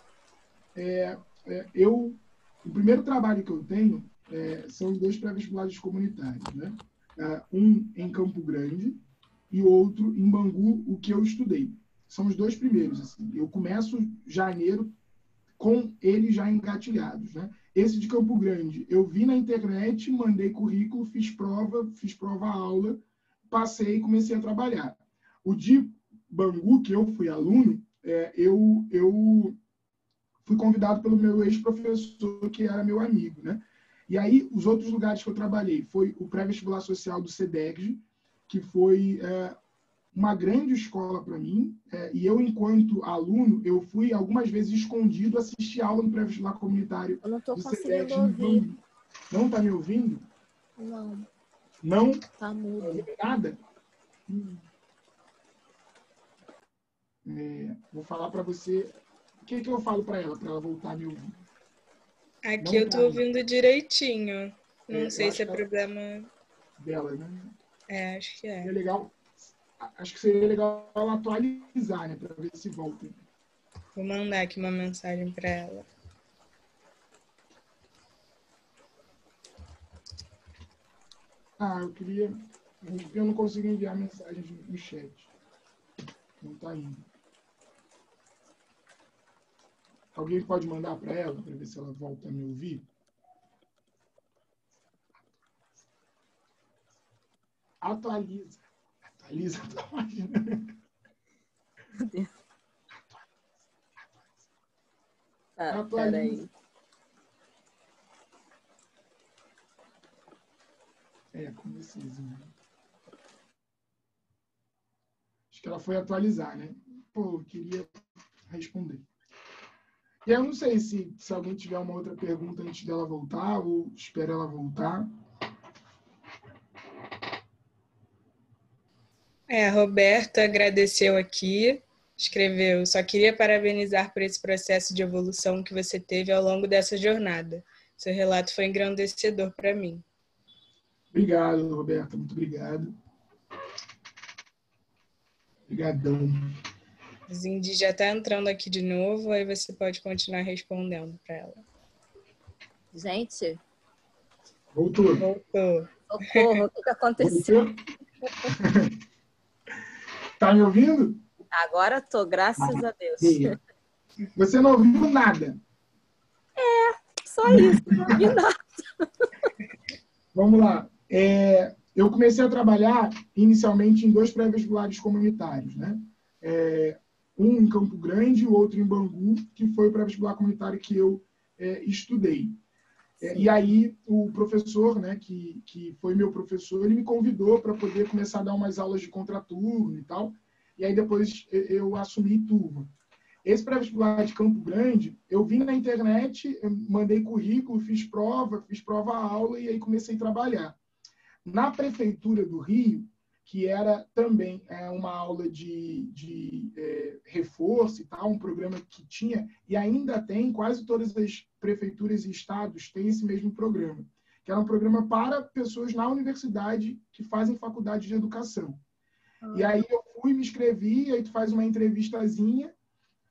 S2: O primeiro trabalho que eu tenho são os 2 pré-vestibulares comunitários, né? Um em Campo Grande e outro em Bangu, o que eu estudei. São os 2 primeiros. Assim. Eu começo janeiro com eles já engatilhados, né? Esse de Campo Grande, eu vi na internet, mandei currículo, fiz prova-aula, passei e comecei a trabalhar. O de Bangu, que eu fui aluno, eu fui convidado pelo meu ex-professor, que era meu amigo, né? E aí, os outros lugares que eu trabalhei foi o pré-vestibular social do SEDEGD, que foi uma grande escola para mim, e eu, enquanto aluno, eu fui algumas vezes escondido assistir aula no pré-vestibular comunitário.
S4: Eu não estou conseguindo ouvir.
S2: Não está me ouvindo?
S4: Não.
S2: Não?
S4: Está mudo.
S2: Não ouvindo nada? Vou falar para você... O que eu falo para ela voltar a me ouvir?
S3: Aqui
S2: não
S3: eu estou ouvindo direitinho. Não sei se é problema...
S2: dela, né?
S3: Acho que é.
S2: É legal... Acho que seria legal ela atualizar, né? Para ver se volta.
S3: Vou mandar aqui uma mensagem para ela.
S2: Eu queria... Eu não consigo enviar mensagens no chat. Não está indo. Alguém pode mandar para ela, para ver se ela volta a me ouvir? Atualiza a página.
S4: Meu Deus.
S2: Atualiza.
S4: Peraí.
S2: Com essezinho. Acho que ela foi atualizar, né? Eu queria responder. E eu não sei se alguém tiver uma outra pergunta antes dela voltar ou espera ela voltar.
S3: A Roberta agradeceu aqui, escreveu: só queria parabenizar por esse processo de evolução que você teve ao longo dessa jornada. Seu relato foi engrandecedor para mim.
S2: Obrigado, Roberta. Muito obrigado. Obrigadão.
S3: Zindi já está entrando aqui de novo, aí você pode continuar respondendo para ela.
S4: Gente.
S2: Voltou.
S4: Socorro, o que aconteceu?
S2: Tá me ouvindo?
S4: Agora tô, graças a Deus.
S2: Você não ouviu nada?
S4: Só isso, não ouvi nada.
S2: Vamos lá. Eu comecei a trabalhar inicialmente em 2 pré-vestibulares comunitários, né? Um em Campo Grande e o outro em Bangu, que foi o pré-vestibular comunitário que eu estudei. E aí o professor, né, que foi meu professor, ele me convidou para poder começar a dar umas aulas de contraturno e tal. E aí depois eu assumi turma. Esse pré-vestibular de Campo Grande, eu vim na internet, eu mandei currículo, fiz prova-aula e aí comecei a trabalhar. Na Prefeitura do Rio, que era também uma aula de reforço e tal, um programa que tinha, e ainda tem, quase todas as prefeituras e estados têm esse mesmo programa, que era um programa para pessoas na universidade que fazem faculdade de educação. E aí eu fui, me inscrevi, aí tu faz uma entrevistazinha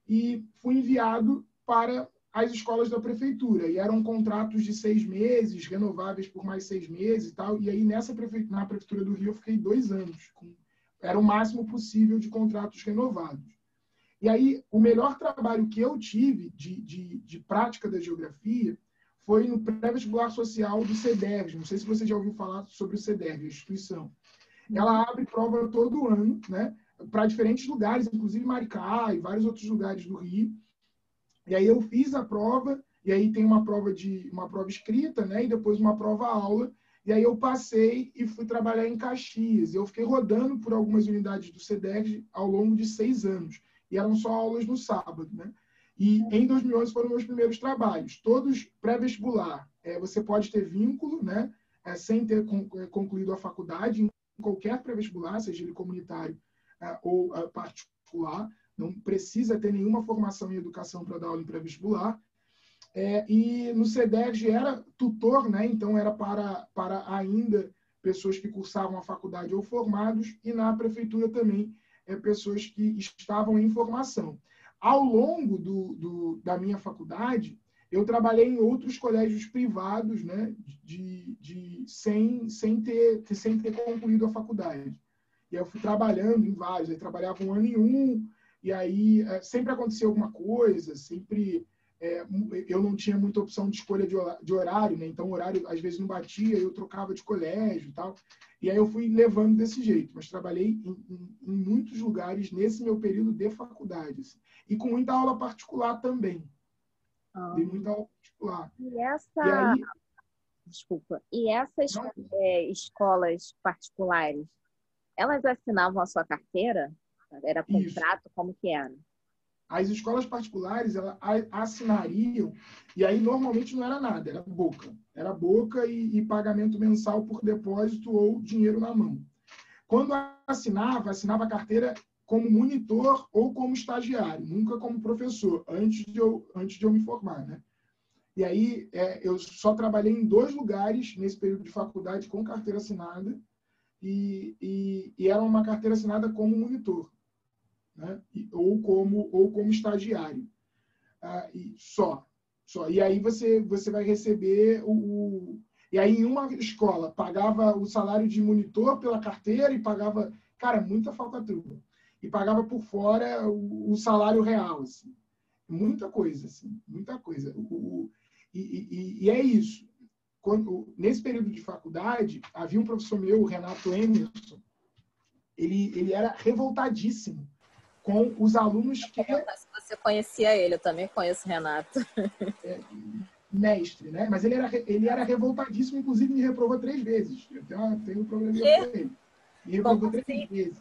S2: e fui enviado para as escolas da prefeitura. E eram contratos de 6 meses, renováveis por mais 6 meses e tal. E aí na prefeitura do Rio eu fiquei 2 anos. Era o máximo possível de contratos renovados. E aí o melhor trabalho que eu tive de prática da geografia foi no pré-vestibular social do CEDERJ. Não sei se você já ouviu falar sobre o CEDERJ, a instituição. Ela abre prova todo ano, né, para diferentes lugares, inclusive Maricá e vários outros lugares do Rio. E aí eu fiz a prova, e aí tem uma prova escrita, né, e depois uma prova-aula. E aí eu passei e fui trabalhar em Caxias. Eu fiquei rodando por algumas unidades do CEDERJ ao longo de 6 anos. E eram só aulas no sábado, né? E em 2011 foram meus primeiros trabalhos, todos pré-vestibular. Você pode ter vínculo, né, sem ter concluído a faculdade, em qualquer pré-vestibular, seja ele comunitário ou particular. Não precisa ter nenhuma formação em educação para dar aula em pré-vestibular. E no CEDERJ era tutor, né? Então era para ainda pessoas que cursavam a faculdade ou formados, e na prefeitura também pessoas que estavam em formação. Ao longo da minha faculdade, eu trabalhei em outros colégios privados, né? Sem ter concluído a faculdade. E eu fui trabalhando em vários. Eu trabalhava um ano em um, e aí sempre acontecia alguma coisa, sempre eu não tinha muita opção de escolha de horário, né? Então o horário às vezes não batia, eu trocava de colégio e tal. E aí eu fui levando desse jeito, mas trabalhei em muitos lugares nesse meu período de faculdade, assim. E com muita aula particular também. Dei muita aula particular.
S4: E essas escolas particulares, elas assinavam a sua carteira? Era contrato? Isso. Como que era?
S2: As escolas particulares, elas assinariam, e aí normalmente não era nada, era boca. Era boca e pagamento mensal por depósito ou dinheiro na mão. Quando assinava a carteira como monitor ou como estagiário, nunca como professor, antes de eu me formar, né? E aí eu só trabalhei em 2 lugares nesse período de faculdade com carteira assinada, e era uma carteira assinada como monitor, né? ou como estagiário. Só. E aí você vai receber E aí, em uma escola, pagava o salário de monitor pela carteira e pagava, cara, muita falcatrua. E pagava por fora o salário real, assim. Muita coisa, assim. Muita coisa. E é isso. Nesse período de faculdade, havia um professor meu, o Renato Emerson, ele era revoltadíssimo com os alunos que...
S4: Se você conhecia ele, eu também conheço o Renato.
S2: Mestre, né? Mas ele era revoltadíssimo, inclusive me reprovou 3 vezes. Eu tenho um probleminha com ele. Me reprovou 3 vezes.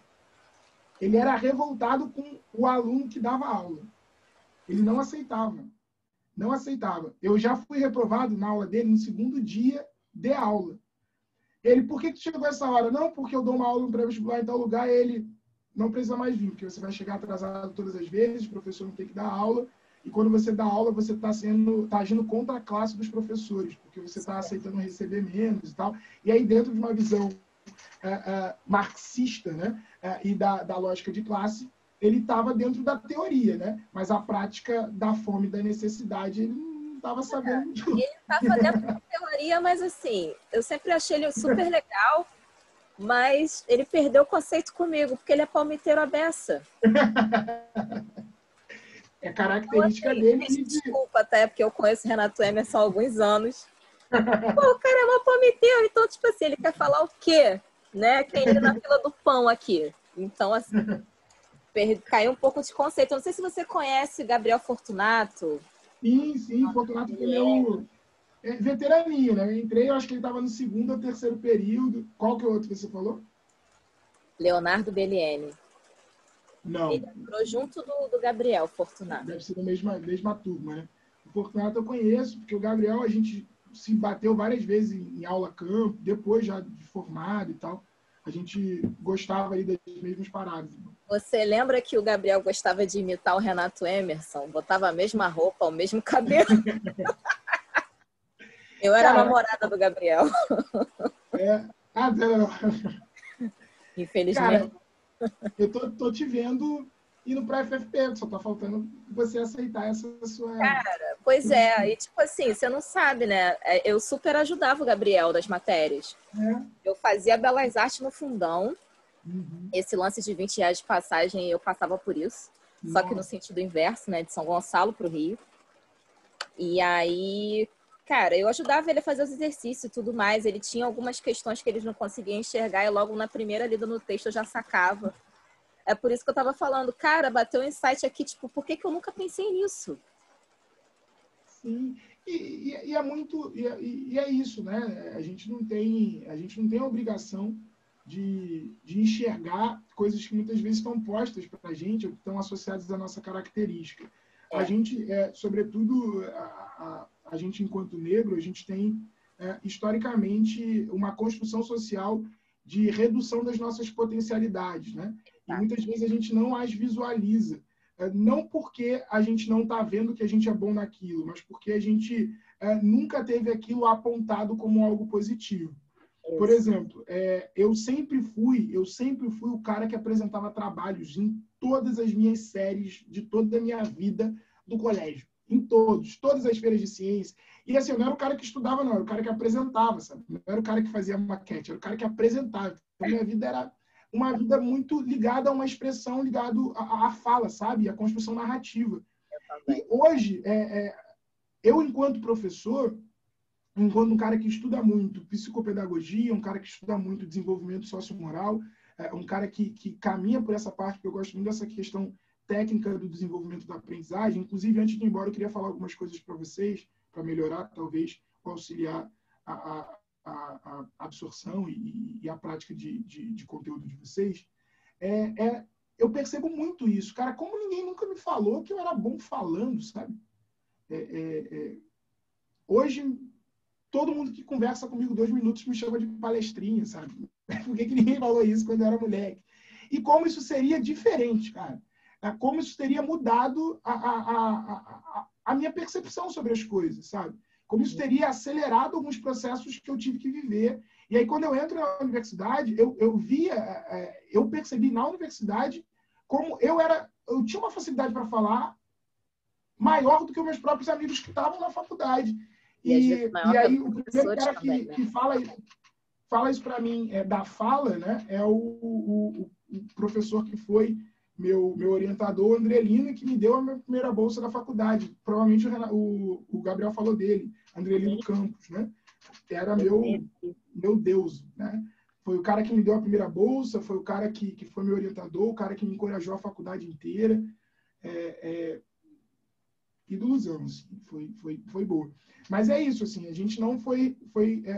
S2: Ele era revoltado com o aluno que dava aula. Ele não aceitava. Não aceitava. Eu já fui reprovado na aula dele no 2º dia de aula. Ele, por que chegou essa hora? Não, porque eu dou uma aula no pré-vestibular em tal lugar, ele não precisa mais vir, porque você vai chegar atrasado todas as vezes, o professor não tem que dar aula, e quando você dá aula, você está agindo contra a classe dos professores, porque você está aceitando receber menos e tal. E aí, dentro de uma visão marxista, né, e da lógica de classe, ele estava dentro da teoria, né? Mas a prática da fome e da necessidade, ele não estava sabendo.
S4: Ele estava dentro da teoria, mas assim, eu sempre achei ele super legal, mas ele perdeu o conceito comigo, porque ele é palmiteiro à beça.
S2: É característica dele.
S4: Desculpa, até porque eu conheço o Renato Emerson há alguns anos. Pô, o cara é uma palmiteiro, então, tipo assim, ele quer falar o quê? Né? Quem ele na fila do pão aqui. Então, assim, caiu um pouco de conceito. Eu não sei se você conhece Gabriel Fortunato.
S2: Sim, Fortunato foi meu veteraninho, né? Eu entrei, eu acho que ele estava no 2º ou 3º período. Qual que é o outro que você falou?
S4: Leonardo Belliene.
S2: Não.
S4: Ele entrou junto do Gabriel Fortunato.
S2: Deve ser da mesma turma, né? O Fortunato eu conheço, porque o Gabriel a gente se bateu várias vezes em aula campo, depois já de formado e tal. a gente gostava aí das mesmas paradas.
S4: Você lembra que o Gabriel gostava de imitar o Renato Emerson? Botava a mesma roupa, o mesmo cabelo. Eu era a namorada do Gabriel. Infelizmente.
S2: Cara, eu tô te vendo indo para a FFP, só tá faltando você aceitar essa sua...
S4: Cara, pois é. E tipo assim, você não sabe, né? Eu super ajudava o Gabriel das matérias. Eu fazia Belas Artes no fundão. Esse lance de R$20 de passagem, eu passava por isso. Só que no sentido inverso, né? De São Gonçalo para o Rio. E aí, cara, eu ajudava ele a fazer os exercícios e tudo mais. Ele tinha algumas questões que eles não conseguiam enxergar e logo na primeira lida no texto eu já sacava. É por isso que eu tava falando, cara, bateu um insight aqui, tipo, por que eu nunca pensei nisso?
S2: Sim, e é muito, e é isso, né? A gente não tem a obrigação de enxergar coisas que muitas vezes estão postas para a gente, ou que estão associadas à nossa característica. A gente, sobretudo, a gente enquanto negro, a gente tem, historicamente, uma construção social de redução das nossas potencialidades, né? E muitas vezes a gente não as visualiza. Não porque a gente não está vendo que a gente é bom naquilo, mas porque a gente nunca teve aquilo apontado como algo positivo. Por exemplo, eu sempre fui o cara que apresentava trabalhos em todas as minhas séries de toda a minha vida do colégio. Em todas as feiras de ciência. E assim, eu não era o cara que estudava, não, eu era o cara que apresentava, sabe? Não era o cara que fazia maquete, era o cara que apresentava. Então, minha vida era uma vida muito ligada a uma expressão, ligada à fala, sabe? A construção narrativa. E hoje, eu, enquanto professor, enquanto um cara que estuda muito psicopedagogia, um cara que estuda muito desenvolvimento sociomoral, um cara que caminha por essa parte, porque eu gosto muito dessa questão técnica do desenvolvimento da aprendizagem. Inclusive, antes de ir embora, eu queria falar algumas coisas para vocês, para melhorar, talvez, auxiliar a absorção e a prática de conteúdo de vocês. Eu percebo muito isso. Cara, como ninguém nunca me falou que eu era bom falando, sabe? Hoje, todo mundo que conversa comigo 2 minutos me chama de palestrinha, sabe? Por que ninguém falou isso quando eu era moleque? E como isso seria diferente, cara? Como isso teria mudado a minha percepção sobre as coisas, sabe? Como isso teria acelerado alguns processos que eu tive que viver. E aí, quando eu entro na universidade, eu percebi na universidade como eu tinha uma facilidade para falar maior do que os meus próprios amigos que estavam na faculdade. E aí, o primeiro cara que fala isso para mim da fala, né, é o professor que foi meu orientador, André Lino, que me deu a minha primeira bolsa da faculdade. Provavelmente o Gabriel falou dele, André Lino Campos, né? Era meu Deus, né? Foi o cara que me deu a primeira bolsa, foi o cara que foi meu orientador, o cara que me encorajou a faculdade inteira. Ilusão, assim, foi boa. Mas é isso, assim, a gente não foi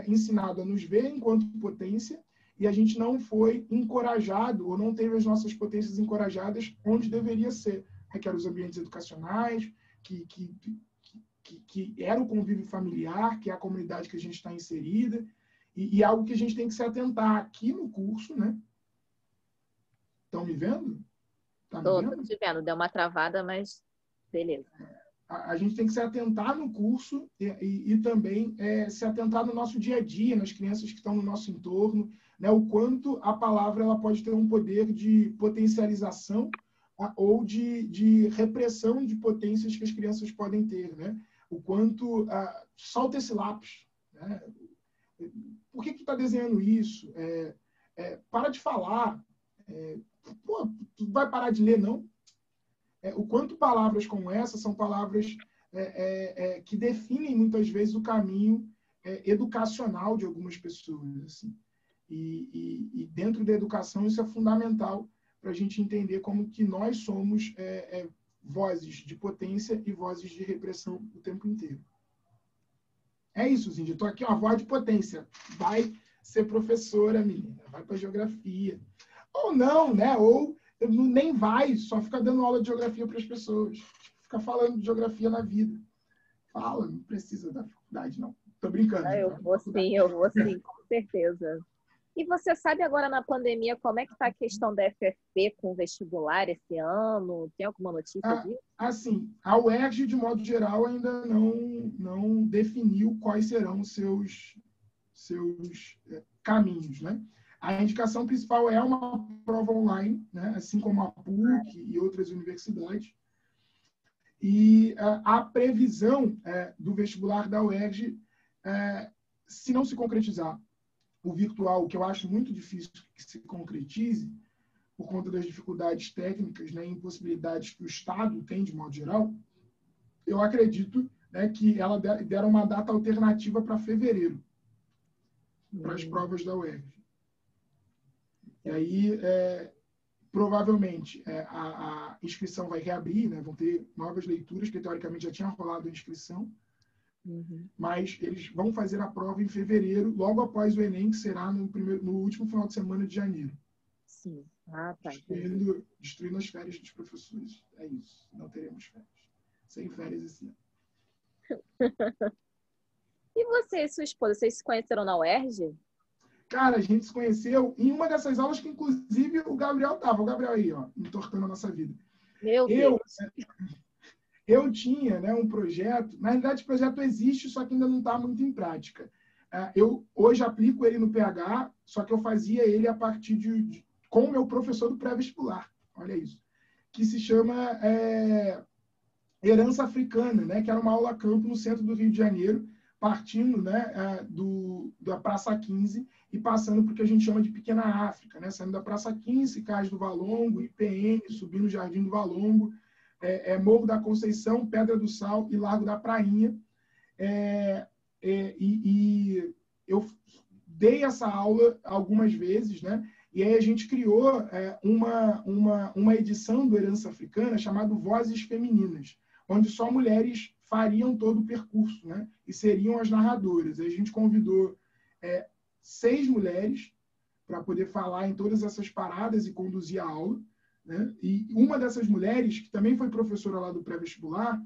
S2: ensinado a nos ver enquanto potência e a gente não foi encorajado ou não teve as nossas potências encorajadas onde deveria ser, né? Que eram os ambientes educacionais, que era o convívio familiar, que é a comunidade que a gente está inserida e algo que a gente tem que se atentar aqui no curso, né? Estão me vendo?
S4: Tô te vendo, deu uma travada, mas beleza.
S2: A gente tem que se atentar no curso e também se atentar no nosso dia a dia, nas crianças que estão no nosso entorno, né? O quanto a palavra ela pode ter um poder de potencialização ou de repressão de potências que as crianças podem ter, né? O quanto... solta esse lápis, né? Por que tu está desenhando isso? Para de falar. Tu vai parar de ler, não? O quanto palavras como essa são palavras que definem muitas vezes o caminho educacional de algumas pessoas, assim. E dentro da educação isso é fundamental para a gente entender como que nós somos vozes de potência e vozes de repressão o tempo inteiro. É isso, Zindy. Estou aqui, voz de potência. Vai ser professora, menina. Vai para geografia. Ou não, né? Ou nem vai, só fica dando aula de geografia para as pessoas. Fica falando de geografia na vida. Fala, não precisa da faculdade, não. Tô brincando.
S4: Eu vou sim, com certeza. E você sabe agora na pandemia como é que está a questão da FFP com o vestibular esse ano? Tem alguma notícia disso?
S2: Assim, a UERJ, de modo geral, ainda não definiu quais serão os seus caminhos, né? A indicação principal é uma prova online, né? Assim como a PUC e outras universidades. E a previsão do vestibular da UERJ, se não se concretizar o virtual, que eu acho muito difícil que se concretize, por conta das dificuldades técnicas, né, e impossibilidades que o Estado tem, de modo geral, eu acredito, né, que ela deram uma data alternativa para fevereiro, para as provas da UERJ. E aí, provavelmente, a inscrição vai reabrir, né, vão ter novas leituras, que teoricamente já tinha rolado a inscrição, mas eles vão fazer a prova em fevereiro, logo após o Enem, que será no último final de semana de janeiro.
S4: Sim. Tá.
S2: Destruindo as férias dos professores. É isso. Não teremos férias. Sem férias esse ano.
S4: E você e sua esposa, vocês se conheceram na UERJ?
S2: Cara, a gente se conheceu em uma dessas aulas que, inclusive, o Gabriel estava. O Gabriel aí, ó, entortando a nossa vida.
S4: Meu Deus!
S2: Eu tinha, né, um projeto. Na realidade, o projeto existe, só que ainda não está muito em prática. Eu hoje aplico ele no PH, só que eu fazia ele a partir com o meu professor do pré-vestibular. Olha isso. Que se chama Herança Africana, né, que era uma aula campo no centro do Rio de Janeiro, partindo, né, da Praça 15 e passando por que a gente chama de Pequena África, né, saindo da Praça 15, Cais do Valongo, IPN, subindo o Jardim do Valongo, Morro da Conceição, Pedra do Sal e Largo da Prainha. E eu dei essa aula algumas vezes, né? E aí a gente criou uma edição do Herança Africana chamada Vozes Femininas, onde só mulheres fariam todo o percurso, né? E seriam as narradoras. Aí a gente convidou 6 mulheres para poder falar em todas essas paradas e conduzir a aula, né? E uma dessas mulheres, que também foi professora lá do pré-vestibular,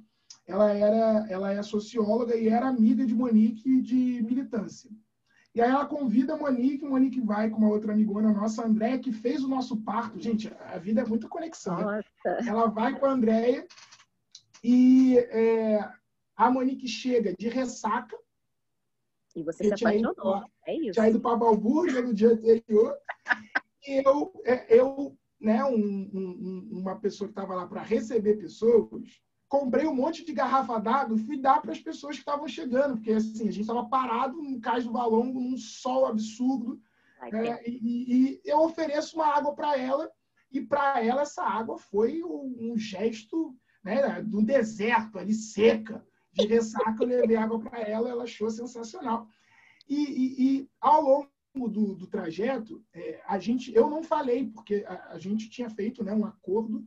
S2: ela é socióloga e era amiga de Monique de militância. E aí ela convida a Monique vai com uma outra amigona nossa, a Andréia, que fez o nosso parto. Gente, a vida é muita conexão. Né? Ela vai com a Andréia e a Monique chega de ressaca.
S4: E você se apaixonou, é isso.
S2: Tinha ido para Balbúrdia no dia anterior. E eu né, uma pessoa que estava lá para receber pessoas, comprei um monte de garrafa d'água e fui dar para as pessoas que estavam chegando, porque assim, a gente estava parado no Cais do Valongo, num sol absurdo, e eu ofereço uma água para ela, e para ela essa água foi um gesto, né, do deserto, ali seca, de ressaca. Eu levei água para ela, ela achou sensacional. E ao longo do trajeto, eu não falei, porque a gente tinha feito, né, um acordo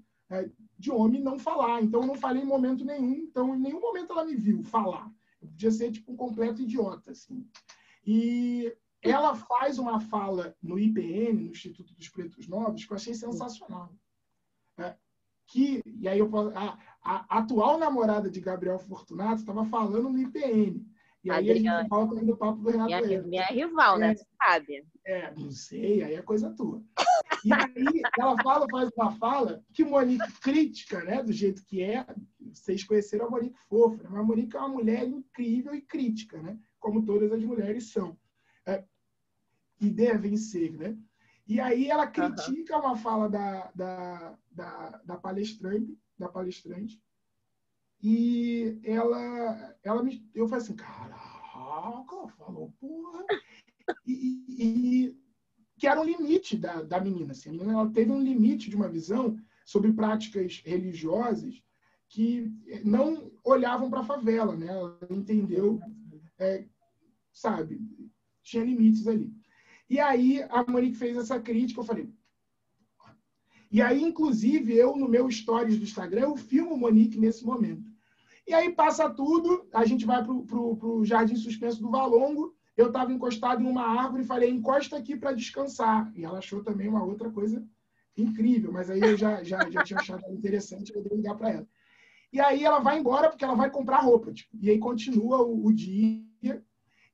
S2: de homem não falar. Então, eu não falei em momento nenhum. Então, em nenhum momento ela me viu falar. Eu podia ser tipo um completo idiota. Assim. E ela faz uma fala no IPN, no Instituto dos Pretos Novos, que eu achei sensacional. E aí a atual namorada de Gabriel Fortunato estava falando no IPN. E aí
S4: Adriane,
S2: a gente volta no papo do Renato.
S4: Minha rival, né? Sabe?
S2: Não sei, aí é coisa tua. E aí ela faz uma fala que Monique crítica, né, do jeito que é. Vocês conheceram a Monique fofa, né? Mas a Monique é uma mulher incrível e crítica, né? Como todas as mulheres são. E devem ser, né? E aí ela critica uma fala da palestrante, e eu falei assim, caraca, falou, porra. E que era um limite da menina. Assim. A menina ela teve um limite de uma visão sobre práticas religiosas que não olhavam para a favela. Né? Ela entendeu, sabe, tinha limites ali. E aí a Monique fez essa crítica, eu falei... E aí, inclusive, eu, no meu stories do Instagram, eu filmo Monique nesse momento. E aí passa tudo, a gente vai para o Jardim Suspenso do Valongo, eu estava encostado em uma árvore e falei, encosta aqui para descansar. E ela achou também uma outra coisa incrível, mas aí eu já tinha achado interessante, eu dei ligar para ela. E aí ela vai embora porque ela vai comprar roupa. Tipo, e aí continua o dia.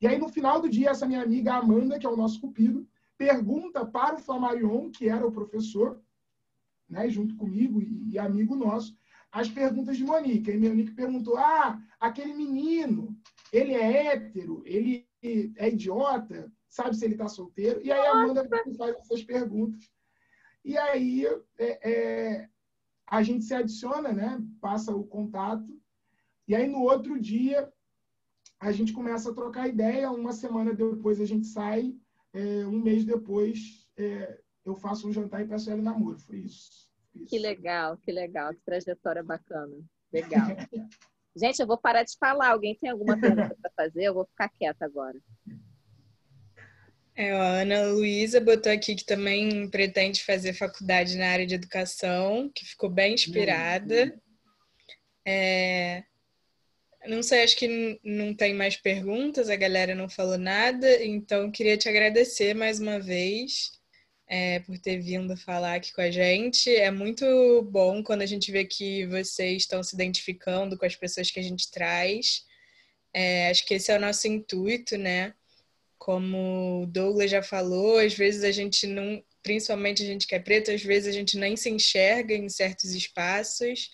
S2: E aí, no final do dia, essa minha amiga Amanda, que é o nosso cupido, pergunta para o Flamarion, que era o professor, né, junto comigo e amigo nosso, as perguntas de Monique. Aí Monique perguntou, aquele menino, ele é hétero, ele é idiota, sabe se ele está solteiro? E aí a Amanda faz essas perguntas. E aí a gente se adiciona, né, passa o contato, e aí no outro dia a gente começa a trocar ideia, uma semana depois a gente sai, um mês depois eu faço um jantar e peço ela em namoro. Foi isso.
S4: Que legal, que trajetória bacana. Legal. Gente, eu vou parar de falar. Alguém tem alguma pergunta para fazer? Eu vou ficar quieta agora.
S3: A Ana Luísa botou aqui que também pretende fazer faculdade na área de educação, que ficou bem inspirada. Não sei, acho que não tem mais perguntas, a galera não falou nada, então queria te agradecer mais uma vez por ter vindo falar aqui com a gente. É muito bom quando a gente vê que vocês estão se identificando com as pessoas que a gente traz. Acho que esse é o nosso intuito, né? Como o Douglas já falou, às vezes a gente não, principalmente a gente que é preto, às vezes a gente nem se enxerga em certos espaços,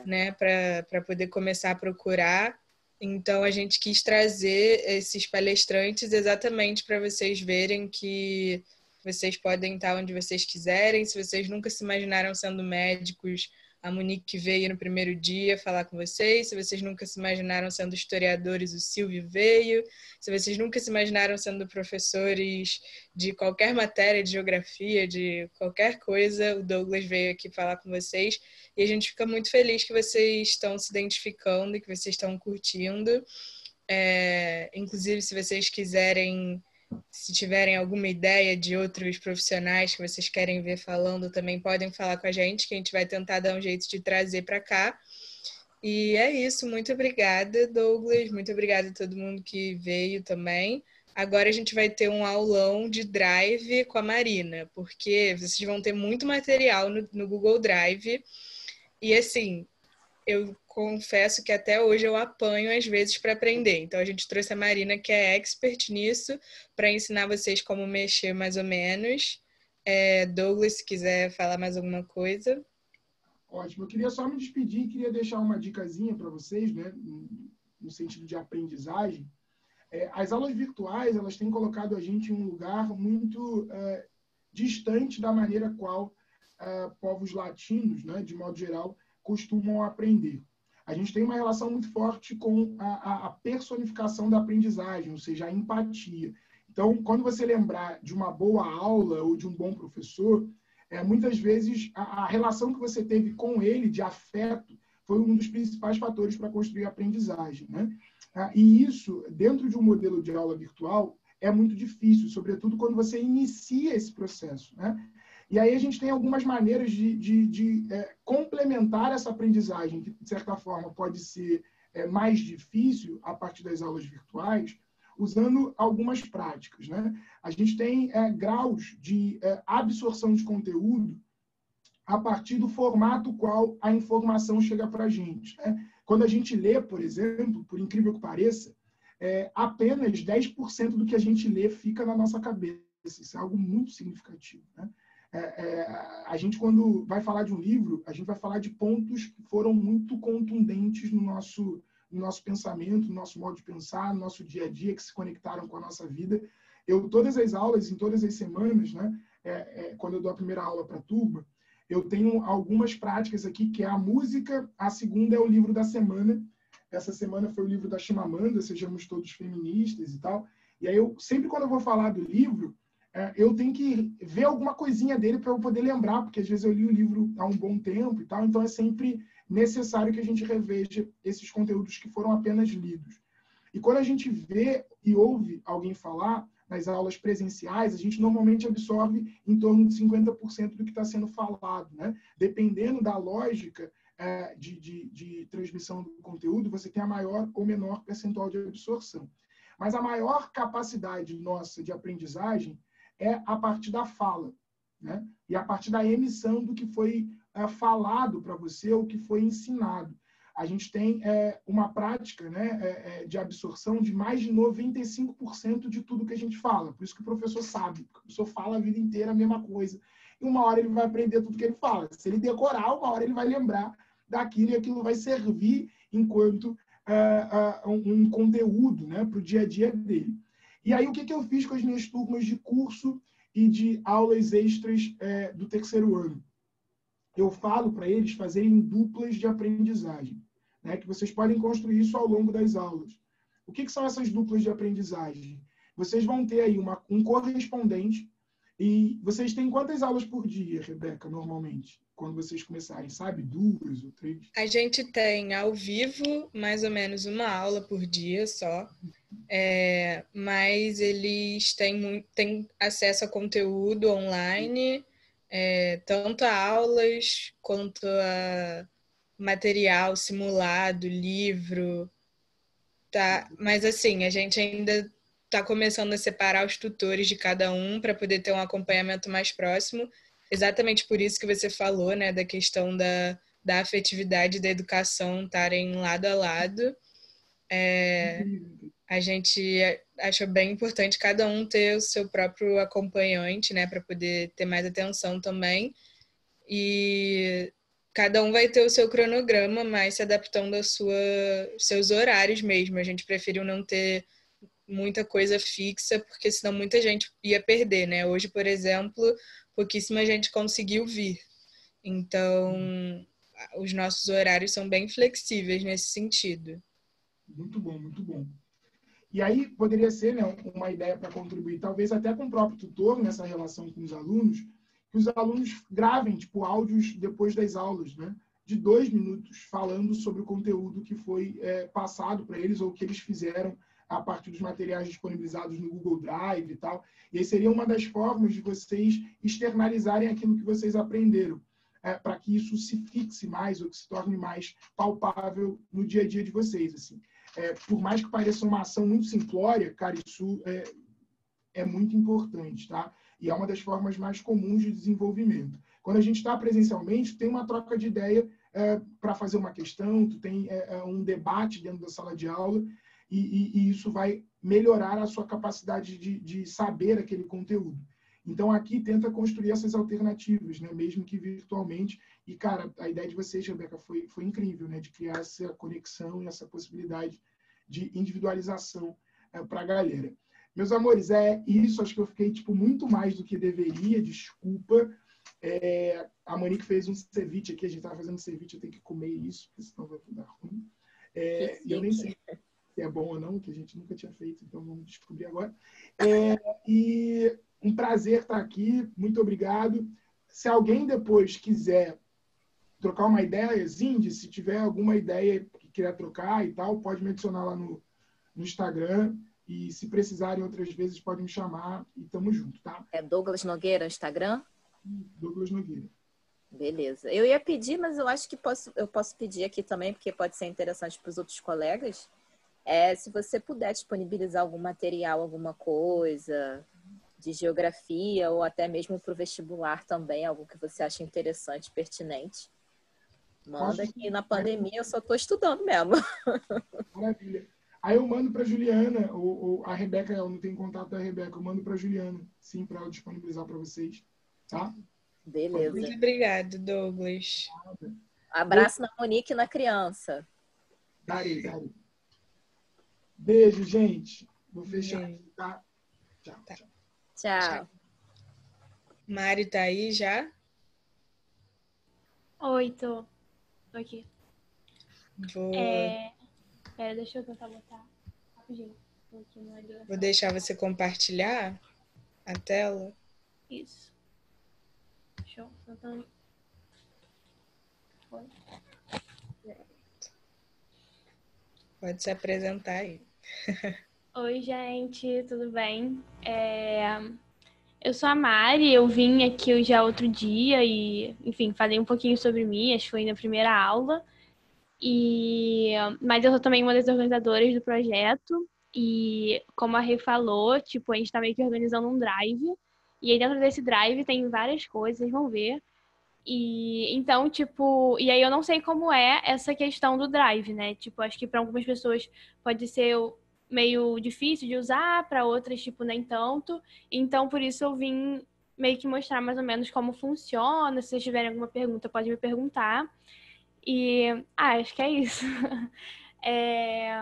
S3: né, para poder começar a procurar. Então a gente quis trazer esses palestrantes exatamente para vocês verem que vocês podem estar onde vocês quiserem. Se vocês nunca se imaginaram sendo médicos, a Monique veio no primeiro dia falar com vocês. Se vocês nunca se imaginaram sendo historiadores, o Silvio veio. Se vocês nunca se imaginaram sendo professores de qualquer matéria, de geografia, de qualquer coisa, o Douglas veio aqui falar com vocês. E a gente fica muito feliz que vocês estão se identificando e que vocês estão curtindo. Inclusive, se vocês quiserem, se tiverem alguma ideia de outros profissionais que vocês querem ver falando, também podem falar com a gente, que a gente vai tentar dar um jeito de trazer para cá. E é isso. Muito obrigada, Douglas. Muito obrigada a todo mundo que veio também. Agora a gente vai ter um aulão de Drive com a Marina, porque vocês vão ter muito material no Google Drive. E assim, eu confesso que até hoje eu apanho às vezes para aprender. Então a gente trouxe a Marina, que é expert nisso, para ensinar vocês como mexer mais ou menos. Douglas, se quiser falar mais alguma coisa.
S2: Ótimo. Eu queria só me despedir e queria deixar uma dicasinha para vocês, né, no sentido de aprendizagem. As aulas virtuais, elas têm colocado a gente em um lugar muito distante da maneira qual povos latinos, né, de modo geral, costumam aprender. A gente tem uma relação muito forte com a personificação da aprendizagem, ou seja, a empatia. Então, quando você lembrar de uma boa aula ou de um bom professor, muitas vezes a relação que você teve com ele, de afeto, foi um dos principais fatores para construir a aprendizagem, né? E isso, dentro de um modelo de aula virtual, é muito difícil, sobretudo quando você inicia esse processo, né? E aí a gente tem algumas maneiras de complementar essa aprendizagem, que, de certa forma, pode ser mais difícil a partir das aulas virtuais, usando algumas práticas, né? A gente tem graus de absorção de conteúdo a partir do formato qual a informação chega para a gente, né? Quando a gente lê, por exemplo, por incrível que pareça, apenas 10% do que a gente lê fica na nossa cabeça. Isso é algo muito significativo, né? A gente, quando vai falar de um livro, a gente vai falar de pontos que foram muito contundentes no nosso pensamento, no nosso modo de pensar, no nosso dia a dia, que se conectaram com a nossa vida. Todas as aulas, em todas as semanas, né, quando eu dou a primeira aula para a turma, eu tenho algumas práticas aqui, que é a música, a segunda é o livro da semana. Essa semana foi o livro da Chimamanda, Sejamos Todos Feministas e tal. E aí, sempre quando eu vou falar do livro, eu tenho que ver alguma coisinha dele para eu poder lembrar, porque às vezes eu li o livro há um bom tempo e tal, então é sempre necessário que a gente reveja esses conteúdos que foram apenas lidos. E quando a gente vê e ouve alguém falar, nas aulas presenciais, a gente normalmente absorve em torno de 50% do que está sendo falado, né? Dependendo da lógica de transmissão do conteúdo, você tem a maior ou menor percentual de absorção. Mas a maior capacidade nossa de aprendizagem é a partir da fala, né? E a partir da emissão do que foi falado para você ou que foi ensinado. a gente tem uma prática, né, de absorção de mais de 95% de tudo que a gente fala. Por isso que o professor sabe, porque o professor fala a vida inteira a mesma coisa. E uma hora ele vai aprender tudo que ele fala. Se ele decorar, uma hora ele vai lembrar daquilo e aquilo vai servir enquanto um conteúdo, né, para o dia a dia dele. E aí, o que eu fiz com as minhas turmas de curso e de aulas extras do terceiro ano? Eu falo para eles fazerem duplas de aprendizagem, né, que vocês podem construir isso ao longo das aulas. O que são essas duplas de aprendizagem? Vocês vão ter aí um correspondente. E vocês têm quantas aulas por dia, Rebeca, normalmente? Quando vocês começarem, sabe? 2 ou 3?
S3: A gente tem ao vivo mais ou menos uma aula por dia só, mas eles têm acesso a conteúdo online, tanto a aulas quanto a material simulado, livro, tá? Mas assim, a gente ainda está começando a separar os tutores de cada um para poder ter um acompanhamento mais próximo, exatamente por isso que você falou, né, da questão da afetividade e da educação estarem lado a lado. A gente acha bem importante cada um ter o seu próprio acompanhante, né, para poder ter mais atenção também. E cada um vai ter o seu cronograma, mas se adaptando aos seus horários mesmo. A gente preferiu não ter muita coisa fixa, porque senão muita gente ia perder, né? Hoje, por exemplo, pouquíssima gente conseguiu vir. Então, os nossos horários são bem flexíveis nesse sentido.
S2: Muito bom, muito bom. E aí, poderia ser, né, uma ideia para contribuir, talvez até com o próprio tutor, nessa relação com os alunos, que os alunos gravem, tipo, áudios depois das aulas, né? De 2 minutos, falando sobre o conteúdo que foi passado para eles ou que eles fizeram a partir dos materiais disponibilizados no Google Drive e tal. E aí seria uma das formas de vocês externalizarem aquilo que vocês aprenderam, para que isso se fixe mais ou que se torne mais palpável no dia a dia de vocês. Assim. Por mais que pareça uma ação muito simplória, cara, isso é muito importante, tá? E é uma das formas mais comuns de desenvolvimento. Quando a gente está presencialmente, tem uma troca de ideia para fazer uma questão, tu tem um debate dentro da sala de aula, e isso vai melhorar a sua capacidade de saber aquele conteúdo. Então, aqui tenta construir essas alternativas, né? Mesmo que virtualmente. E, cara, a ideia de vocês, Rebeca, foi incrível, né? De criar essa conexão e essa possibilidade de individualização para a galera. Meus amores, isso. Acho que eu fiquei muito mais do que deveria. Desculpa. A Monique fez um ceviche aqui. A gente estava fazendo ceviche, eu tenho que comer isso, porque senão vai dar ruim. E eu nem sei se é bom ou não, que a gente nunca tinha feito, então vamos descobrir agora. E um prazer estar aqui, muito obrigado. Se alguém depois quiser trocar uma ideia, Zindi, se tiver alguma ideia que queira trocar e tal, pode me adicionar lá no Instagram. E se precisarem outras vezes, podem me chamar e tamo junto, tá?
S4: É Douglas Nogueira no Instagram?
S2: Douglas Nogueira.
S4: Beleza. Eu ia pedir, mas eu acho que eu posso pedir aqui também, porque pode ser interessante para os outros colegas. Se você puder disponibilizar algum material, alguma coisa de geografia ou até mesmo para o vestibular também, algo que você acha interessante, pertinente. Manda que na pandemia eu só estou estudando mesmo.
S2: Maravilha. Aí eu mando para a Juliana, ou a Rebeca, eu não tenho contato da Rebeca, eu mando para a Juliana, sim, para ela disponibilizar para vocês, tá?
S4: Beleza.
S3: Muito obrigado, Douglas.
S4: Abraço na Monique e na criança.
S2: Darei. Beijo, gente. Vou fechar aqui, tá?
S4: Tchau.
S3: Mari tá aí já?
S5: Oi, tô aqui.
S3: Vou
S5: Deixa eu tentar botar rapidinho.
S3: Vou deixar você compartilhar a tela.
S5: Isso. Show. Então...
S3: Pode se apresentar aí.
S5: Oi, gente, tudo bem? Eu sou a Mari, eu vim aqui já outro dia e, enfim, falei um pouquinho sobre mim, acho que foi na primeira aula. Mas eu sou também uma das organizadoras do projeto e, como a Rê falou, a gente está meio que organizando um drive e aí dentro desse drive tem várias coisas, vocês vão ver. E então, tipo, e aí eu não sei como é essa questão do Drive, né? Tipo, acho que para algumas pessoas pode ser meio difícil de usar, para outras, tipo, nem tanto. Então, por isso eu vim meio que mostrar mais ou menos como funciona. Se vocês tiverem alguma pergunta, pode me perguntar. E, acho que é isso. É...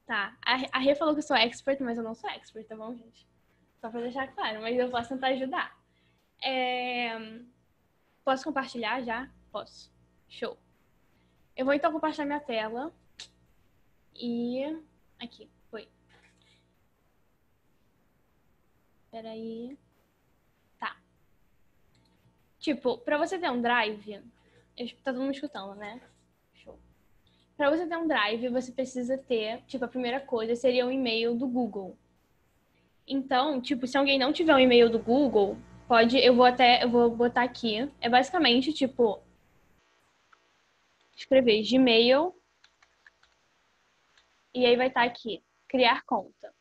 S5: Tá. A Rê falou que eu sou expert, mas eu não sou expert, tá bom, gente? Só pra deixar claro, mas eu posso tentar ajudar. Posso compartilhar já? Posso. Show. Eu vou então compartilhar minha tela. E... Aqui, foi. Peraí. Tá. Tipo, pra você ter um drive... Tá todo mundo escutando, né? Show. Pra você ter um drive, você precisa ter... Tipo, a primeira coisa seria um e-mail do Google. Então, tipo, se alguém não tiver um e-mail do Google, pode... Eu vou botar aqui. É basicamente, tipo... Escrever Gmail. E aí vai estar aqui. Criar conta.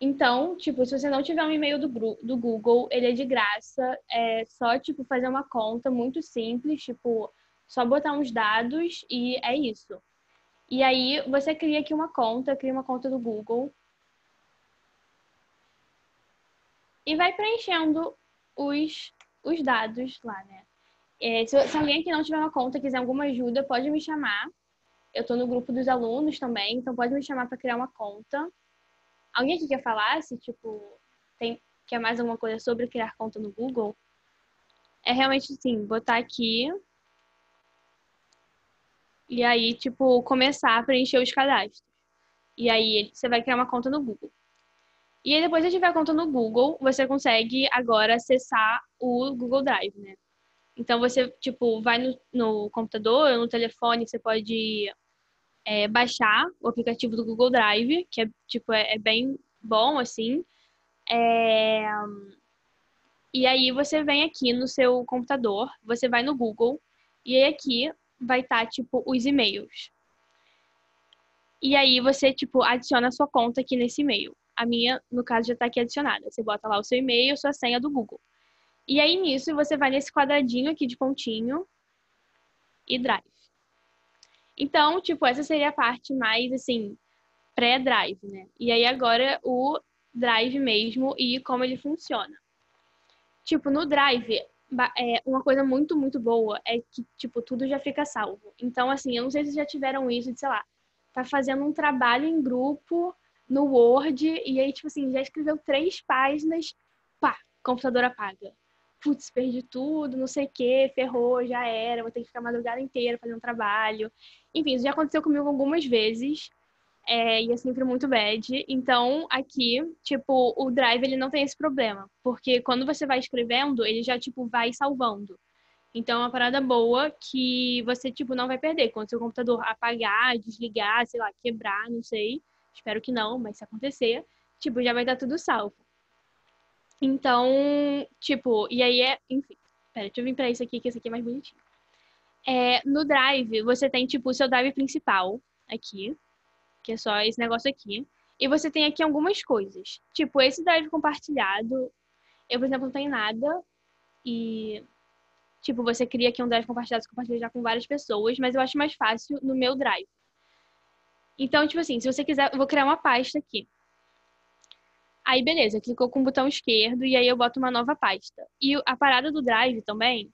S5: Então, tipo, se você não tiver um e-mail do Google, ele é de graça. É só, tipo, fazer uma conta muito simples, tipo, só botar uns dados e é isso. E aí, você cria aqui uma conta, cria uma conta do Google. E vai preenchendo os dados lá, né? Se alguém que não tiver uma conta quiser alguma ajuda, pode me chamar. Eu tô no grupo dos alunos também, então pode me chamar para criar uma conta. Alguém aqui quer falar se, tipo, quer mais alguma coisa sobre criar conta no Google? É realmente, sim, botar aqui e aí, tipo, começar a preencher os cadastros. E aí, você vai criar uma conta no Google. E aí, depois que tiver a conta no Google, você consegue agora acessar o Google Drive, né? Então, você, tipo, vai no computador, no telefone, você pode baixar o aplicativo do Google Drive, que é, tipo, é bem bom, assim. E aí você vem aqui no seu computador, você vai no Google, e aí aqui vai estar, tipo, os e-mails. E aí você, tipo, adiciona a sua conta aqui nesse e-mail. A minha, no caso, já está aqui adicionada. Você bota lá o seu e-mail, sua senha do Google. E aí nisso você vai nesse quadradinho aqui de pontinho e Drive. Então, tipo, essa seria a parte mais, assim, pré-Drive, né? E aí agora o Drive mesmo e como ele funciona. Tipo, no Drive, uma coisa muito, muito boa é que, tipo, tudo já fica salvo. Então, assim, eu não sei se já tiveram isso de, sei lá, tá fazendo um trabalho em grupo no Word e aí, tipo assim, já escreveu 3 páginas, pá, computador apaga. Putz, perdi tudo, não sei o quê, ferrou, já era, vou ter que ficar a madrugada inteira fazendo um trabalho. Enfim, isso já aconteceu comigo algumas vezes. E é sempre muito bad. Então, aqui, tipo, o Drive, ele não tem esse problema. Porque quando você vai escrevendo, ele já, tipo, vai salvando. Então, é uma parada boa que você, tipo, não vai perder. Quando seu computador apagar, desligar, sei lá, quebrar, não sei. Espero que não, mas se acontecer, tipo, já vai estar tudo salvo. Então, tipo, e aí enfim. Pera, deixa eu vir pra isso aqui, que esse aqui é mais bonitinho. No Drive, você tem, tipo, o seu Drive principal, aqui, que é só esse negócio aqui. E você tem aqui algumas coisas. Tipo, esse drive compartilhado, eu, por exemplo, não tenho nada. E, tipo, você cria aqui um drive compartilhado, você compartilha já com várias pessoas, mas eu acho mais fácil no meu drive. Então, tipo assim, se você quiser, eu vou criar uma pasta aqui. Aí, beleza, clicou com o botão esquerdo e aí eu boto uma nova pasta. E a parada do drive também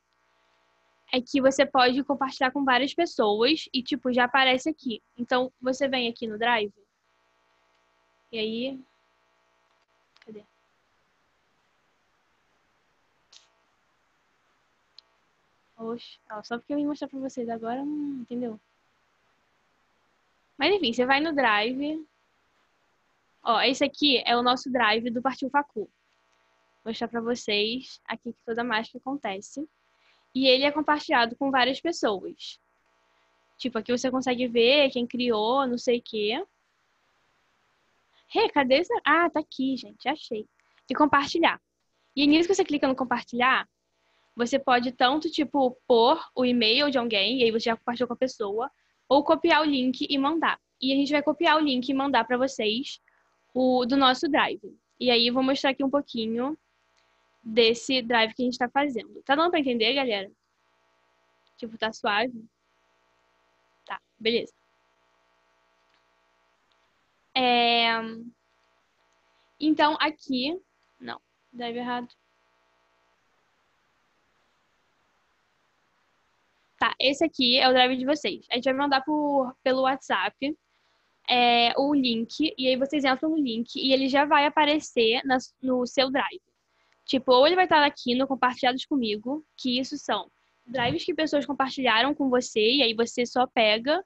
S5: é que você pode compartilhar com várias pessoas e, tipo, já aparece aqui. Então, você vem aqui no drive e aí... Cadê? Oxe, só porque eu vim mostrar pra vocês agora, não entendeu? Mas enfim, você vai no Drive. Ó, esse aqui é o nosso Drive do Partiu Facu. Vou mostrar pra vocês aqui que toda a mágica acontece. E ele é compartilhado com várias pessoas. Tipo, aqui você consegue ver quem criou, não sei o quê. Cadê esse? Ah, tá aqui, gente, achei. E compartilhar. E nisso que você clica no compartilhar, você pode tanto, tipo, pôr o e-mail de alguém, e aí você já compartilhou com a pessoa, ou copiar o link e mandar. E a gente vai copiar o link e mandar para vocês do nosso Drive. E aí eu vou mostrar aqui um pouquinho desse drive que a gente tá fazendo. Tá dando pra entender, galera? Tipo, tá suave? Tá, beleza. Então, aqui... Não, drive errado. Tá, esse aqui é o drive de vocês. A gente vai mandar pelo WhatsApp o link, e aí vocês entram no link e ele já vai aparecer no seu drive. Tipo, ou ele vai estar aqui no Compartilhados Comigo, que isso são drives que pessoas compartilharam com você, e aí você só pega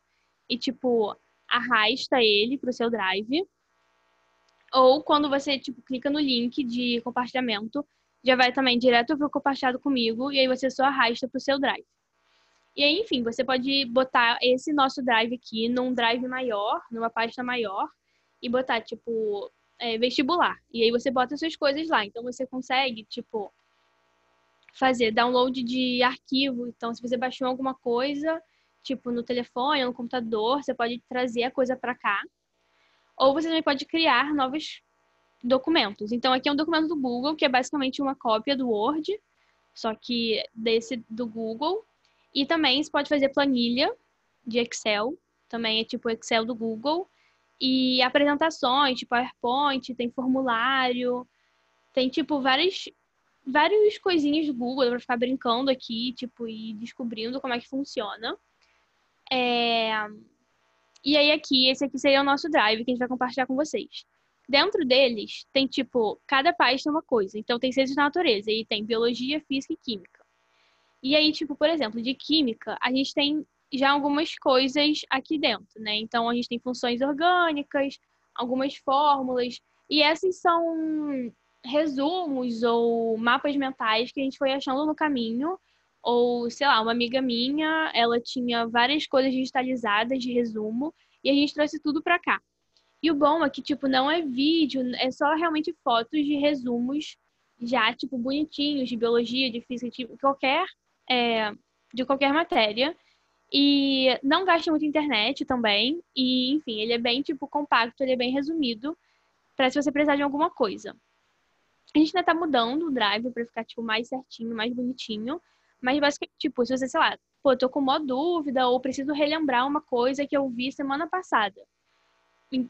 S5: e, tipo, arrasta ele pro seu drive. Ou quando você, tipo, clica no link de compartilhamento, já vai também direto pro Compartilhado Comigo, e aí você só arrasta pro seu drive. E aí, enfim, você pode botar esse nosso drive aqui num drive maior, numa pasta maior, e botar, tipo, vestibular. E aí você bota suas coisas lá. Então, você consegue, tipo, fazer download de arquivo. Então, se você baixou alguma coisa, tipo, no telefone ou no computador, você pode trazer a coisa para cá. Ou você também pode criar novos documentos. Então, aqui é um documento do Google, que é basicamente uma cópia do Word, só que desse do Google. E também você pode fazer planilha de Excel, também é tipo Excel do Google. E apresentações, tipo PowerPoint, tem formulário, tem tipo várias coisinhas do Google para ficar brincando aqui, tipo, e descobrindo como é que funciona. E aí aqui, esse aqui seria o nosso drive que a gente vai compartilhar com vocês. Dentro deles tem tipo, cada página tem uma coisa. Então tem ciências da natureza e tem biologia, física e química. E aí, tipo, por exemplo, de química, a gente tem já algumas coisas aqui dentro, né? Então, a gente tem funções orgânicas, algumas fórmulas, e essas são resumos ou mapas mentais que a gente foi achando no caminho, ou, sei lá, uma amiga minha, ela tinha várias coisas digitalizadas de resumo, e a gente trouxe tudo pra cá. E o bom é que, tipo, não é vídeo, é só realmente fotos de resumos já, tipo, bonitinhos, de biologia, de física, de qualquer matéria. E não gasta muita internet também. E, enfim, ele é bem, tipo, compacto, ele é bem resumido para se você precisar de alguma coisa. A gente ainda tá mudando o drive para ficar, tipo, mais certinho, mais bonitinho. Mas, basicamente, tipo, se você, sei lá, pô, tô com uma dúvida ou preciso relembrar uma coisa que eu vi semana passada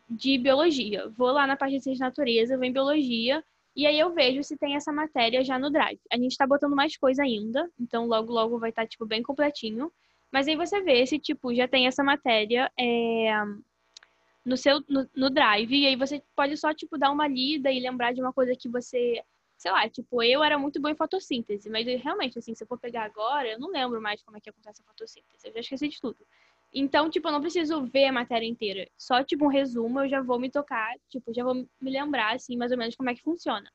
S5: de biologia. Vou lá na página de ciência de natureza, vou em biologia, e aí eu vejo se tem essa matéria já no drive. A gente tá botando mais coisa ainda, então logo, logo vai estar, tipo, bem completinho. Mas aí você vê se, tipo, já tem essa matéria no drive, e aí você pode só, tipo, dar uma lida e lembrar de uma coisa que você... Sei lá, tipo, eu era muito boa em fotossíntese, mas realmente, assim, se eu for pegar agora, eu não lembro mais como é que acontece a fotossíntese. Eu já esqueci de tudo. Então, tipo, eu não preciso ver a matéria inteira. Só, tipo, um resumo, eu já vou me tocar, tipo, já vou me lembrar, assim, mais ou menos como é que funciona.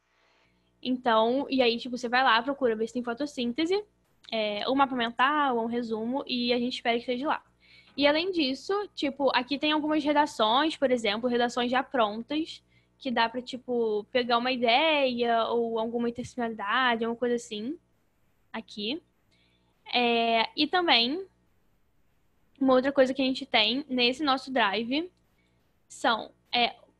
S5: Então, e aí, tipo, você vai lá, procura ver se tem fotossíntese, um mapa mental, um resumo, e a gente espera que esteja lá. E além disso, tipo, aqui tem algumas redações, por exemplo, redações já prontas, que dá pra, tipo, pegar uma ideia ou alguma intencionalidade, alguma coisa assim, aqui. E também, uma outra coisa que a gente tem nesse nosso drive são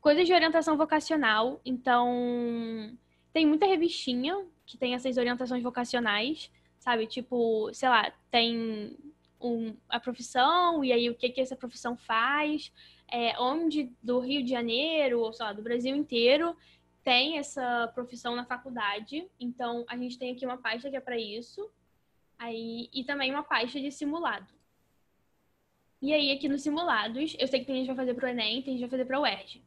S5: coisas de orientação vocacional. Então, tem muita revistinha que tem essas orientações vocacionais, sabe? Tipo, sei lá, tem a profissão e aí o que essa profissão faz, onde do Rio de Janeiro, ou sei lá, do Brasil inteiro, tem essa profissão na faculdade. Então, a gente tem aqui uma pasta que é para isso, e também uma pasta de simulado. E aí, aqui nos simulados, eu sei que tem gente que vai fazer pro Enem, tem gente que vai fazer pra UERJ.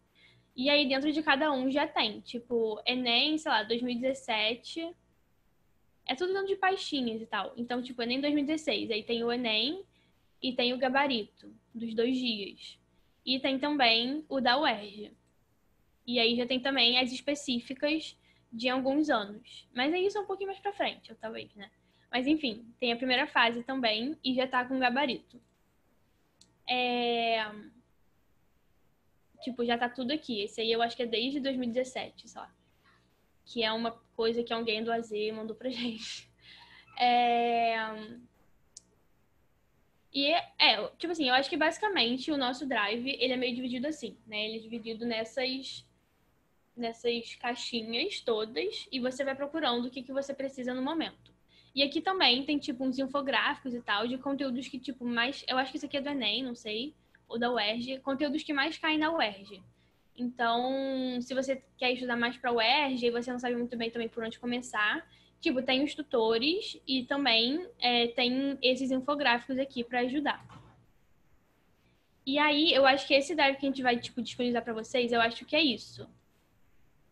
S5: E aí, dentro de cada um já tem, tipo, Enem, sei lá, 2017. É tudo dentro de pastinhas e tal. Então, tipo, Enem 2016. Aí tem o Enem e tem o gabarito dos 2 dias. E tem também o da UERJ. E aí já tem também as específicas de alguns anos. Mas aí isso é um pouquinho mais pra frente, talvez, né? Mas enfim, tem a primeira fase também e já tá com gabarito. Tipo, já tá tudo aqui. Esse aí eu acho que é desde 2017, sei lá. Que é uma coisa que alguém do AZ mandou pra gente. Tipo assim, eu acho que basicamente o nosso drive, ele é meio dividido assim, né? Ele é dividido nessas caixinhas todas e você vai procurando o que você precisa no momento. E aqui também tem, tipo, uns infográficos e tal, de conteúdos que, tipo, mais... Eu acho que isso aqui é do Enem, não sei, ou da UERJ. Conteúdos que mais caem na UERJ. Então, se você quer estudar mais pra UERJ e você não sabe muito bem também por onde começar, tipo, tem os tutores e também tem esses infográficos aqui pra ajudar. E aí, eu acho que esse drive que a gente vai, tipo, disponibilizar pra vocês, eu acho que é isso.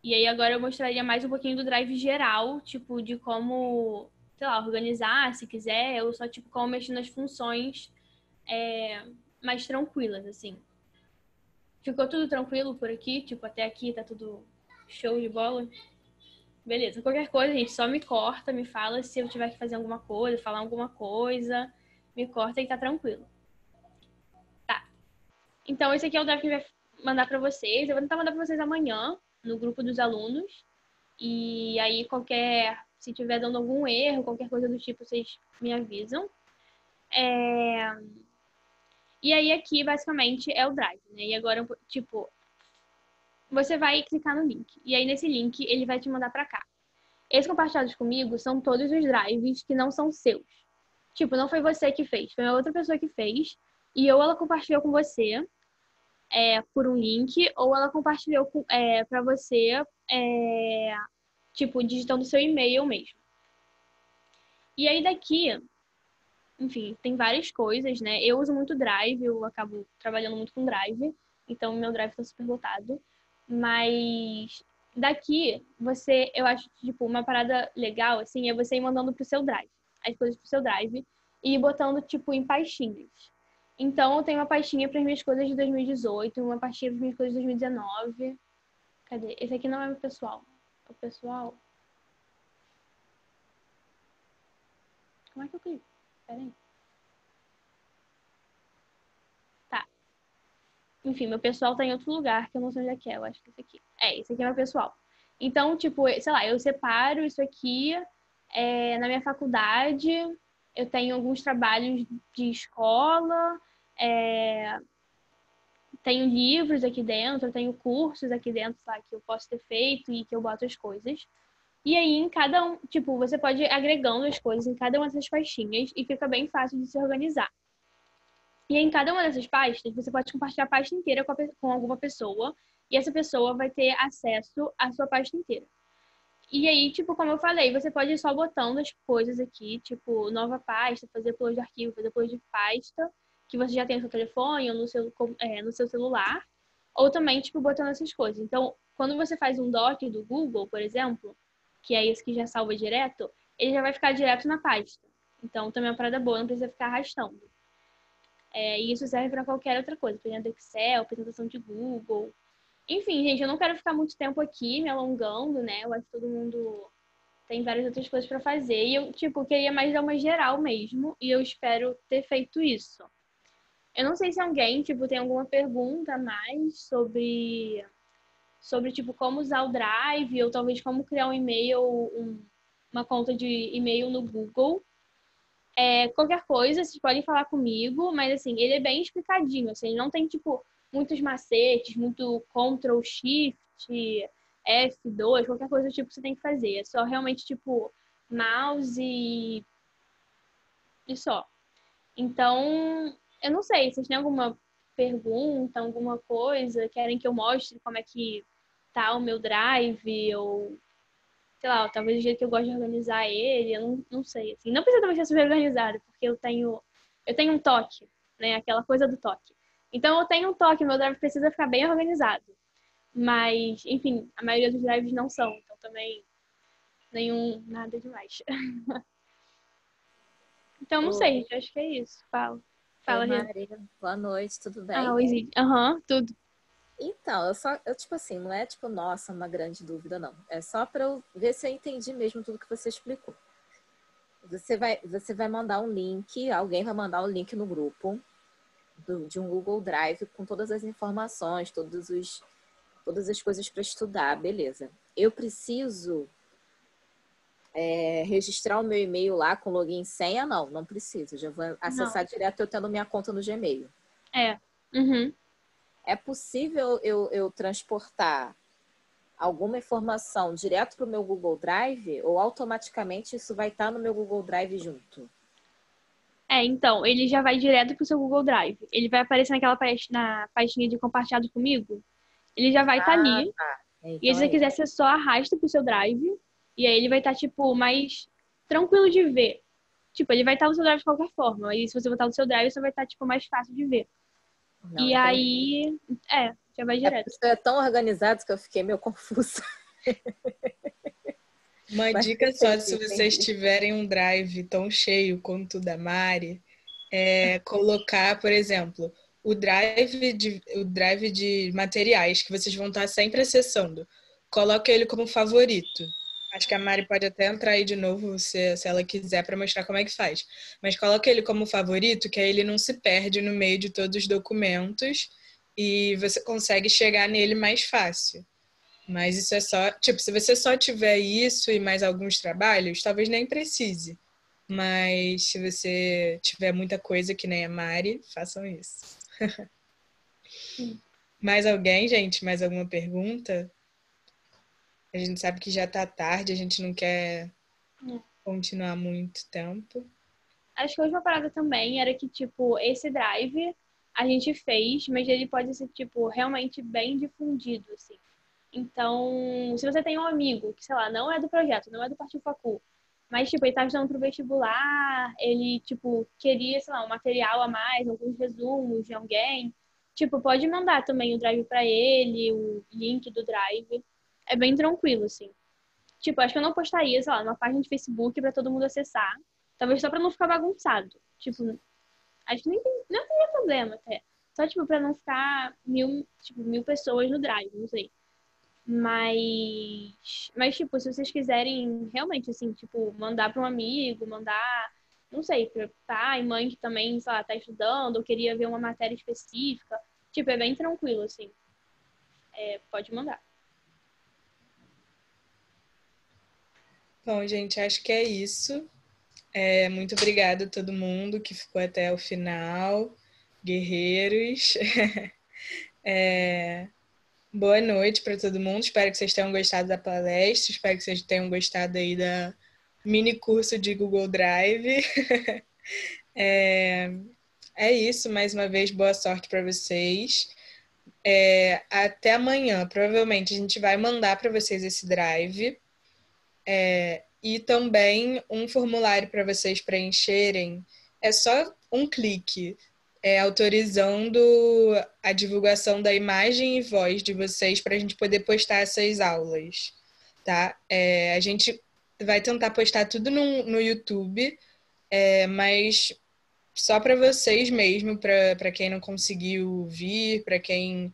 S5: E aí, agora eu mostraria mais um pouquinho do drive geral, tipo, de como, sei lá, organizar, se quiser, ou só, tipo, como mexer nas funções mais tranquilas, assim. Ficou tudo tranquilo por aqui? Tipo, até aqui tá tudo show de bola? Beleza. Qualquer coisa, gente, só me corta, me fala se eu tiver que fazer alguma coisa, falar alguma coisa, me corta e tá tranquilo. Tá. Então, esse aqui é o drive que vai mandar pra vocês. Eu vou tentar mandar pra vocês amanhã, no grupo dos alunos. E aí, se tiver dando algum erro, qualquer coisa do tipo, vocês me avisam. E aí, aqui, basicamente, é o Drive, né? E agora, tipo, você vai clicar no link. E aí, nesse link, ele vai te mandar pra cá. Esses compartilhados comigo são todos os drives que não são seus. Tipo, não foi você que fez, foi uma outra pessoa que fez. E ou ela compartilhou com você por um link, ou ela compartilhou pra você, tipo, digitando seu e-mail mesmo. E aí daqui, enfim, tem várias coisas, né? Eu uso muito Drive, eu acabo trabalhando muito com Drive, então meu Drive tá super lotado. Mas daqui, eu acho que, tipo, uma parada legal, assim, é você ir mandando pro seu Drive, as coisas pro seu Drive, e ir botando, tipo, em pastinhas. Então, eu tenho uma pastinha para as minhas coisas de 2018, uma pastinha para as minhas coisas de 2019. Cadê? Esse aqui não é o pessoal. O pessoal... Como é que eu clico? Pera aí. Tá. Enfim, meu pessoal tá em outro lugar, que eu não sei onde é que é. Eu acho que esse aqui. Esse aqui é meu pessoal. Então, tipo, sei lá, eu separo isso aqui na minha faculdade. Eu tenho alguns trabalhos de escola. Tenho livros aqui dentro, tenho cursos aqui dentro, lá, que eu posso ter feito e que eu boto as coisas. E aí, em cada um, tipo, você pode ir agregando as coisas em cada uma dessas pastinhas e fica bem fácil de se organizar. E em cada uma dessas pastas, você pode compartilhar a pasta inteira com alguma pessoa e essa pessoa vai ter acesso à sua pasta inteira. E aí, tipo, como eu falei, você pode ir só botando as coisas aqui, tipo, nova pasta, fazer upload de arquivo, fazer upload de pasta, que você já tem no seu telefone ou no seu celular, ou também, tipo, botando essas coisas. Então, quando você faz um doc do Google, por exemplo, que é esse que já salva direto, ele já vai ficar direto na pasta. Então, também é uma parada boa, não precisa ficar arrastando. E isso serve para qualquer outra coisa, por exemplo, Excel, apresentação de Google. Enfim, gente, eu não quero ficar muito tempo aqui me alongando, né? Eu acho que todo mundo tem várias outras coisas para fazer. E eu, tipo, queria mais dar uma geral mesmo. E eu espero ter feito isso. Eu não sei se alguém, tipo, tem alguma pergunta a mais sobre, tipo, como usar o Drive ou talvez como criar um e-mail, uma conta de e-mail no Google. Qualquer coisa, vocês podem falar comigo, mas assim, ele é bem explicadinho, assim, ele não tem, tipo, muitos macetes, muito Ctrl, Shift, F2, qualquer coisa do tipo que você tem que fazer. É só realmente, tipo, mouse e só. Então, eu não sei, vocês têm alguma pergunta, alguma coisa, querem que eu mostre como é que tá o meu Drive, ou sei lá, talvez o jeito que eu gosto de organizar ele, eu não sei, assim. Não precisa também ser super organizado, porque eu tenho um toque, né? Aquela coisa do toque. Então, eu tenho um toque, meu drive precisa ficar bem organizado. Mas, enfim, a maioria dos drives não são, então também nada demais. Então, não sei, gente, acho que é isso. Fala.
S4: Oi,
S5: Fala, Rê.
S4: Maria. Boa noite, tudo bem?
S5: Oi, Zid. Aham, tudo.
S4: Então, tipo assim, não é tipo, nossa, uma grande dúvida, não. É só para eu ver se eu entendi mesmo tudo que você explicou. Você vai mandar um link, alguém vai mandar um link no grupo de um Google Drive com todas as informações, todas as coisas para estudar, beleza. Eu preciso registrar o meu e-mail lá com login e senha? Não preciso. Já vou acessar direto eu tendo minha conta no Gmail.
S5: Uhum.
S4: É possível eu transportar alguma informação direto para o meu Google Drive ou automaticamente isso vai estar no meu Google Drive junto?
S5: Então, ele já vai direto pro seu Google Drive. Ele vai aparecer na pastinha de compartilhado comigo. Ele já vai estar
S4: Ah,
S5: ali.
S4: tá.
S5: E aí,
S4: Então
S5: se você
S4: é isso.
S5: quiser, você só arrasta pro seu Drive. E aí ele vai estar, tipo, mais tranquilo de ver. Tipo, ele vai estar no seu Drive de qualquer forma. E se você botar no seu Drive, você vai estar, tipo, mais fácil de ver.
S4: Não
S5: E
S4: entendi.
S5: aí, já vai
S4: É porque
S5: direto.
S4: isso é tão organizado que eu fiquei meio confusa.
S3: Uma
S4: Mas
S3: dica só, se vocês
S4: entendi.
S3: tiverem um drive tão cheio quanto o da Mari, é colocar, por exemplo, o drive de materiais que vocês vão estar sempre acessando. Coloque ele como favorito. Acho que a Mari pode até entrar aí de novo, se ela quiser, para mostrar como é que faz. Mas coloque ele como favorito, que aí ele não se perde no meio de todos os documentos e você consegue chegar nele mais fácil. Mas isso é só, tipo, se você só tiver isso e mais alguns trabalhos, talvez nem precise. Mas se você tiver muita coisa que nem a Mari, façam isso. Mais alguém, gente? Mais alguma pergunta? A gente sabe que já tá tarde, a gente não quer continuar muito tempo.
S5: Acho que a última parada também era que, tipo, esse drive a gente fez, mas ele pode ser, tipo, realmente bem difundido, assim. Então, se você tem um amigo que, sei lá, não é do projeto, não é do Partiu Facu, mas, tipo, ele tá estudando pro vestibular, ele, tipo, queria, sei lá, um material a mais, alguns resumos de alguém, tipo, pode mandar também o drive pra ele, o link do drive. É bem tranquilo, assim. Tipo, acho que eu não postaria, sei lá, numa página de Facebook pra todo mundo acessar. Talvez só pra não ficar bagunçado. Tipo, acho que nem não teria problema até. Só, tipo, pra não ficar mil pessoas no drive, não sei. Mas, tipo, se vocês quiserem realmente, assim, tipo, mandar para um amigo, mandar, não sei, para pai, mãe que também, sei lá, tá estudando ou queria ver uma matéria específica, tipo, é bem tranquilo, assim. Pode mandar.
S3: Bom, gente, acho que é isso. Muito obrigada a todo mundo que ficou até o final. Guerreiros. Boa noite para todo mundo. Espero que vocês tenham gostado da palestra. Espero que vocês tenham gostado aí da mini curso de Google Drive. É isso. Mais uma vez, boa sorte para vocês. Até amanhã. Provavelmente a gente vai mandar para vocês esse drive. E também um formulário para vocês preencherem. É só um clique, autorizando a divulgação da imagem e voz de vocês para a gente poder postar essas aulas, tá? A gente vai tentar postar tudo no YouTube, mas só para vocês mesmo, para quem não conseguiu vir, para quem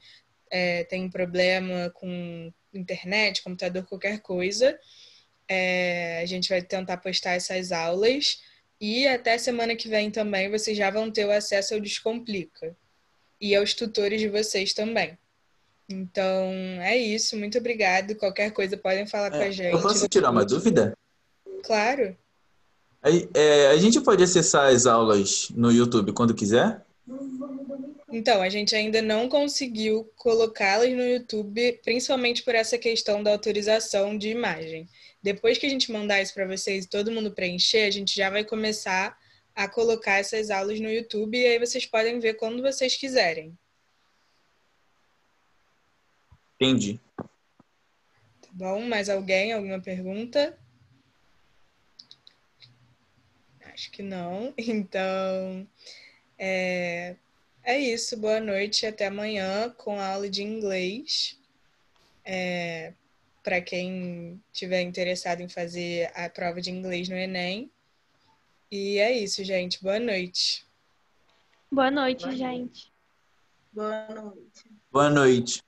S3: tem problema com internet, computador, qualquer coisa. A gente vai tentar postar essas aulas e até semana que vem também vocês já vão ter o acesso ao Descomplica e aos tutores de vocês também. Então, é isso. Muito obrigada. Qualquer coisa podem falar com a
S6: Eu
S3: gente.
S6: posso tirar uma dúvida?
S3: Claro.
S6: A gente pode acessar as aulas no YouTube quando quiser?
S3: Então, a gente ainda não conseguiu colocá-las no YouTube, principalmente por essa questão da autorização de imagem. Depois que a gente mandar isso para vocês e todo mundo preencher, a gente já vai começar a colocar essas aulas no YouTube e aí vocês podem ver quando vocês quiserem.
S6: Entendi.
S3: Tá bom? Mais alguém? Alguma pergunta? Acho que não. Então, é isso. Boa noite. Até amanhã com a aula de inglês. Para quem tiver interessado em fazer a prova de inglês no Enem. E é isso, gente. Boa noite.
S5: Boa noite, gente.
S7: Boa noite.
S6: Boa noite.